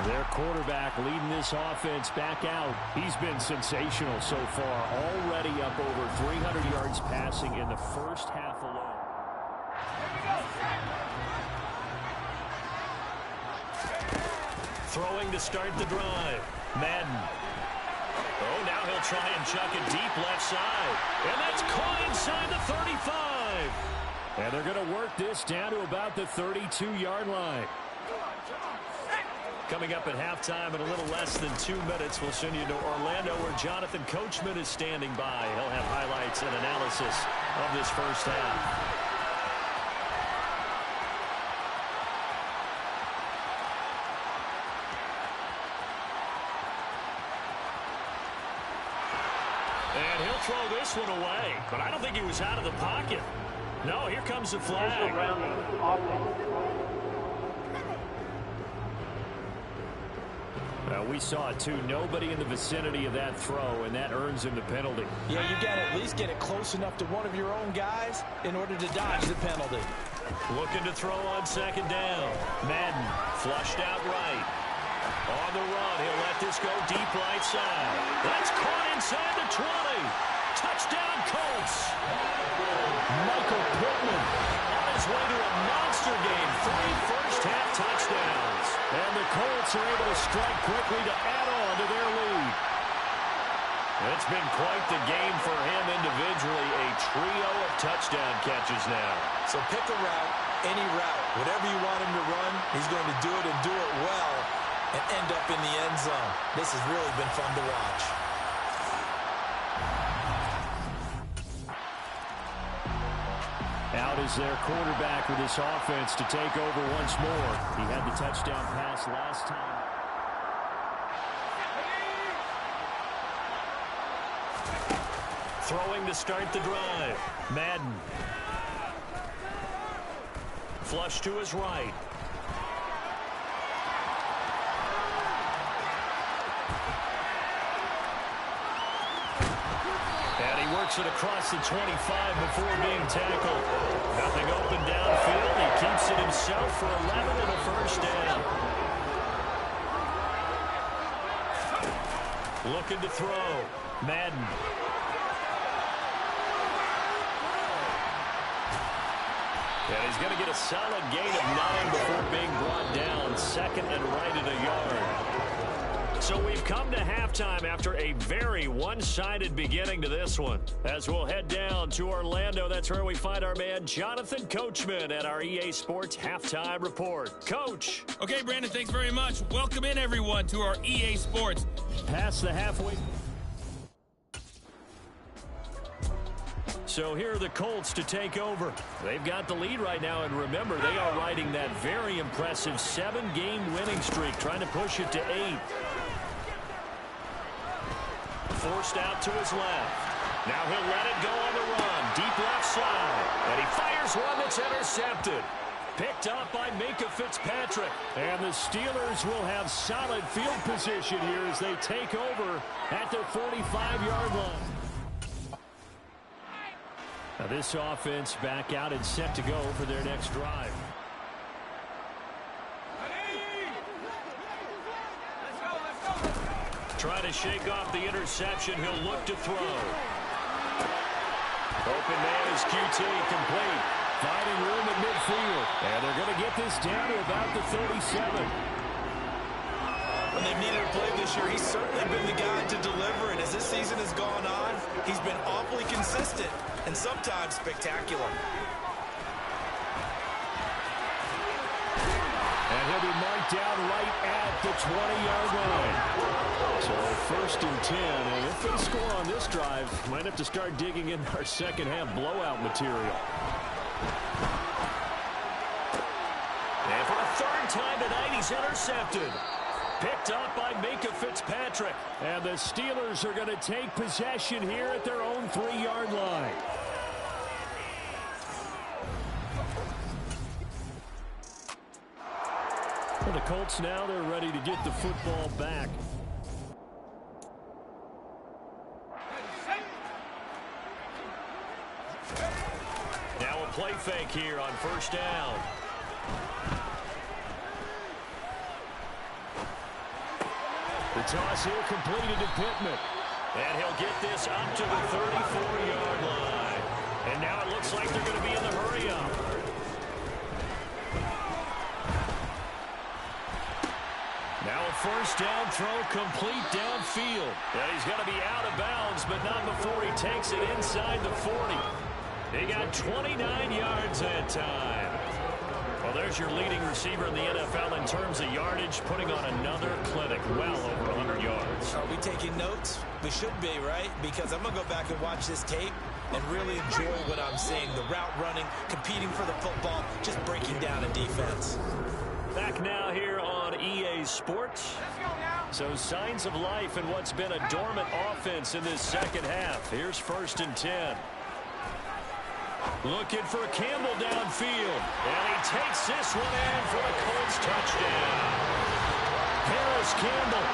Their quarterback leading this offense back out. He's been sensational so far, already up over 300 yards passing in the first half alone. Throwing to start the drive. Madden. Oh, now he'll try and chuck it deep left side. And that's caught inside the 35. And they're going to work this down to about the 32-yard line. Coming up at halftime in a little less than 2 minutes, we'll send you to Orlando where Jonathan Coachman is standing by. He'll have highlights and analysis of this first half. And he'll throw this one away, but I don't think he was out of the pocket. No, here comes the flag. We saw it too. Nobody in the vicinity of that throw, and that earns him the penalty. Yeah, you got to at least get it close enough to one of your own guys in order to dodge the penalty. Looking to throw on second down. Madden flushed out right. On the run, he'll let this go deep right side. That's caught inside the 20. Touchdown, Colts. Michael Pittman on his way to a monster game. 3 first-half touchdowns. And the Colts are able to strike quickly to add on to their lead. It's been quite the game for him individually. A trio of touchdown catches now. So pick a route, any route. Whatever you want him to run, he's going to do it and do it well and end up in the end zone. This has really been fun to watch. Out is their quarterback with this offense to take over once more. He had the touchdown pass last time. Throwing to start the drive. Madden. Flush to his right. And he works it across the 25 before being tackled. Nothing open downfield. He keeps it himself for 11 and a first down. Looking to throw. Madden. And he's going to get a solid gain of 9 before being brought down. Second and right at a yard. So we've come to halftime after a very one-sided beginning to this one. As we'll head down to Orlando, that's where we find our man Jonathan Coachman at our EA Sports Halftime Report. Coach. Okay, Brandon, thanks very much. Welcome in, everyone, to our EA Sports. Past the halfway. So here are the Colts to take over. They've got the lead right now, and remember, they are riding that very impressive 7-game winning streak, trying to push it to 8. Forced out to his left. Now he'll let it go on the run. Deep left side. And he fires one that's intercepted. Picked up by Minka Fitzpatrick. And the Steelers will have solid field position here as they take over at their 45-yard line. Now this offense back out and set to go for their next drive. Trying to shake off the interception. He'll look to throw. Open man is QT, complete. Finding room at midfield. And they're going to get this down to about the 37. When they've needed a play this year, he's certainly been the guy to deliver. And as this season has gone on, he's been awfully consistent and sometimes spectacular. And he'll be marked down right at the 20-yard line. So first and 10, and if they score on this drive, might have to start digging in our second half blowout material. And for the third time tonight, he's intercepted. Picked up by Minka Fitzpatrick. And the Steelers are going to take possession here at their own 3-yard line. Well, the Colts now, they're ready to get the football back. play fake here on first down. The toss here completed to Pittman. And he'll get this up to the 34-yard line. And now it looks like they're going to be in the hurry-up. Now a first down throw complete downfield. And he's going to be out of bounds, but not before he takes it inside the 40. He got 29 yards that time. Well, there's your leading receiver in the NFL in terms of yardage, putting on another clinic, well over 100 yards. Are we taking notes? We should be, right? Because I'm going to go back and watch this tape and really enjoy what I'm seeing. The route running, competing for the football, just breaking down a defense. Back now here on EA Sports. So signs of life in what's been a dormant offense in this second half. Here's 1st and 10. Looking for Campbell downfield. And he takes this one in for the Colts touchdown. Harris Campbell,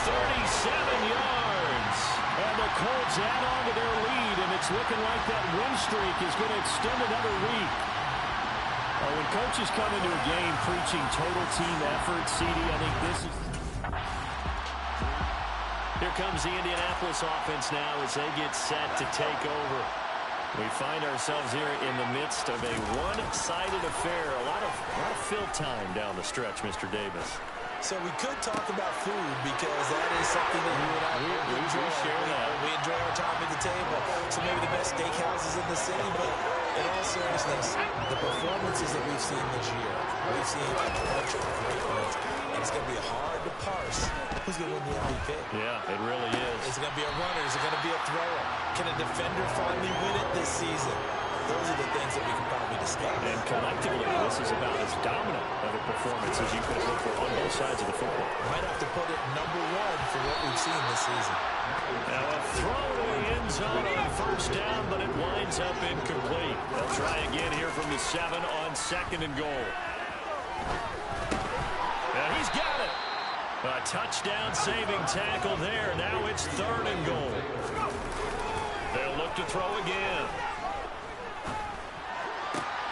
37 yards. And the Colts add on to their lead, and it's looking like that win streak is going to extend another week. When coaches come into a game preaching total team effort, CD, I think this is... Here comes the Indianapolis offense now as they get set to take over. We find ourselves here in the midst of a one-sided affair. A lot of fill time down the stretch, Mr. Davis. So we could talk about food because that is something that you and I we share that. We enjoy our time at the table. So maybe the best steakhouses in the city, but in all seriousness, the performances that we've seen this year, we've seen a bunch of great ones, and it's going to be hard to parse who's going to win the MVP. Yeah, it really is. Is it going to be a runner? Is it going to be a thrower? Can a defender finally win it this season? Those are the things that we can probably discuss. And collectively, this is about as dominant of a performance as you could look for on both sides of the football. Might have to put it number one for what we've seen this season. Now a throw to the end zone on first down, but it winds up incomplete. They'll try again here from the 7 on 2nd and goal. And he's got it. A touchdown saving tackle there. Now it's 3rd and goal. They'll look to throw again.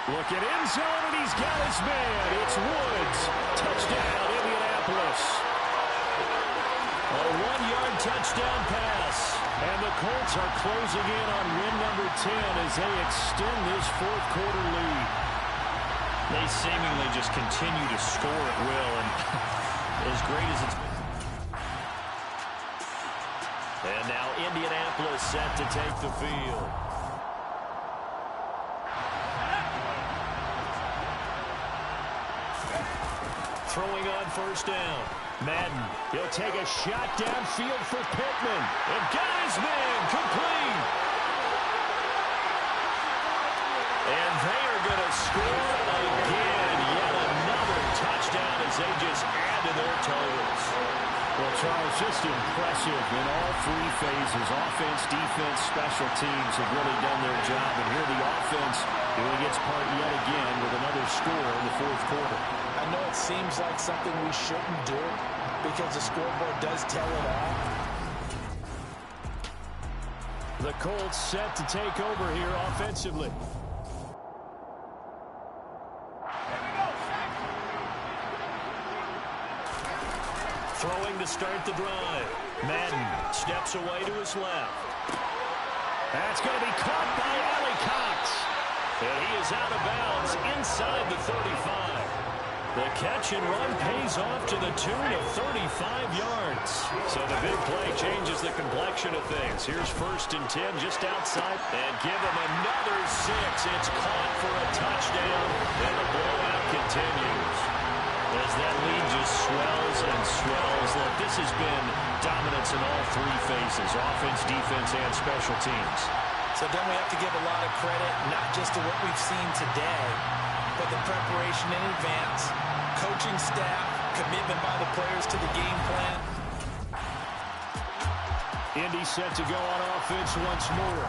Look at end zone, and he's got his man. It's Woods. Touchdown, Indianapolis. A 1-yard touchdown pass. And the Colts are closing in on win number 10 as they extend this 4th quarter lead. They seemingly just continue to score at will, and as great as it's been. And now Indianapolis set to take the field. Throwing on first down. Madden, he'll take a shot downfield for Pittman. And got his man, complete. And they are going to score again. Yet another touchdown as they just add to their totals. Well, Charles, just impressive in all 3 phases. Offense, defense, special teams have really done their job. And here the offense doing its part yet again with another score in the 4th quarter. I know it seems like something we shouldn't do because the scoreboard does tell it all. The Colts set to take over here offensively. Throwing to start the drive. Madden steps away to his left. That's going to be caught by Allie Cox. And he is out of bounds inside the 35. The catch and run pays off to the tune of 35 yards. So the big play changes the complexion of things. Here's 1st and 10 just outside. And give him another 6. It's caught for a touchdown. And the blowout continues. As that lead just swells and swells. Look, this has been dominance in all 3 phases. Offense, defense, and special teams. So don't we have to give a lot of credit, not just to what we've seen today, but the preparation in advance, coaching staff, commitment by the players to the game plan. Indy set to go on offense once more.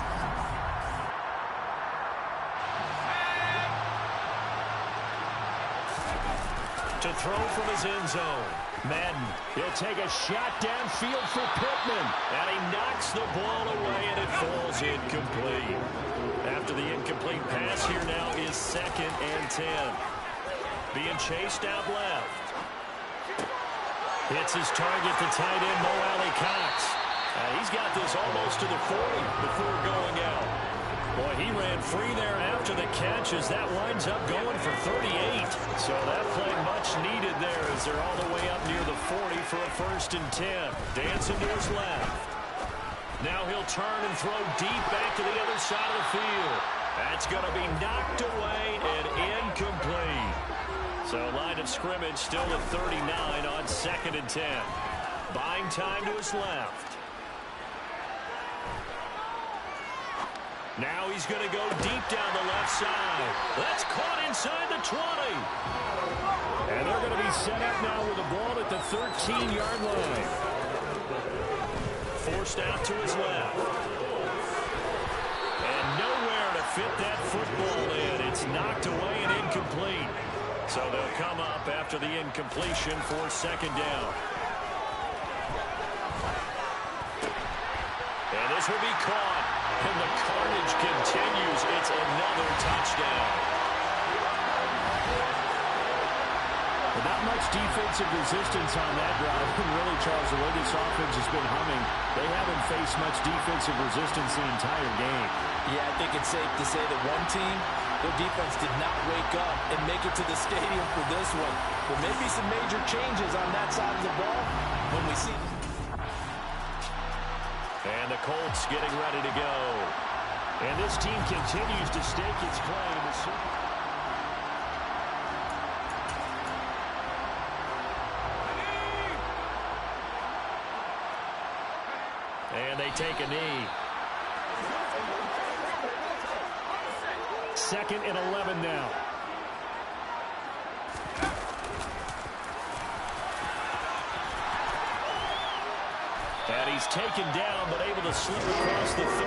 To to throw from his end zone. Madden, he'll take a shot downfield for Pittman. And he knocks the ball away, and it falls incomplete. After the incomplete pass, here now is 2nd and 10. Being chased out left. Hits his target, the tight end, Mo Alley-Cox. He's got this almost to the 40 before going out. Boy, he ran free there after the catch as that winds up going for 38. So that play much needed there as they're all the way up near the 40 for a 1st and 10. Dancing to his left. Now he'll turn and throw deep back to the other side of the field. That's going to be knocked away and incomplete. So line of scrimmage still at 39 on 2nd and 10. Buying time to his left. Now he's going to go deep down the left side. That's caught inside the 20. And they're going to be set up now with the ball at the 13-yard line. Forced out to his left. And nowhere to fit that football in. It's knocked away and incomplete. So they'll come up after the incompletion for 2nd down. And this will be caught. And the carnage continues. It's another touchdown. But not much defensive resistance on that drive. And really, Charles, the way this offense has been humming, they haven't faced much defensive resistance the entire game. Yeah, I think it's safe to say that one team, their defense did not wake up and make it to the stadium for this one. There may be some major changes on that side of the ball when we see. And the Colts getting ready to go. And this team continues to stake its claim. And they take a knee. 2nd and 11 now. And he's taken down, but able to slip across the 35.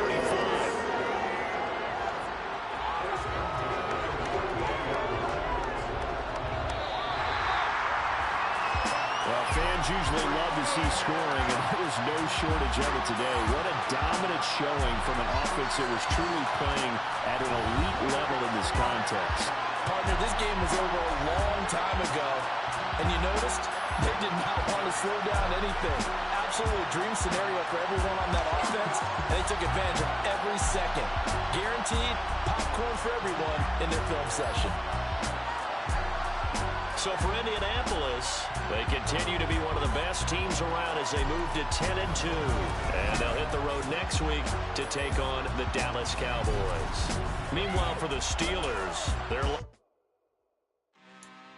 Well, fans usually love to see scoring, and there's no shortage of it today. What a dominant showing from an offense that was truly playing at an elite level in this contest. Partner, this game was over a long time ago, and you noticed they did not want to slow down anything. Absolutely a dream scenario for everyone on that offense, and they took advantage of every second. Guaranteed popcorn for everyone in their film session. So for Indianapolis, they continue to be one of the best teams around as they move to 10-2. And they'll hit the road next week to take on the Dallas Cowboys. Meanwhile, for the Steelers, they're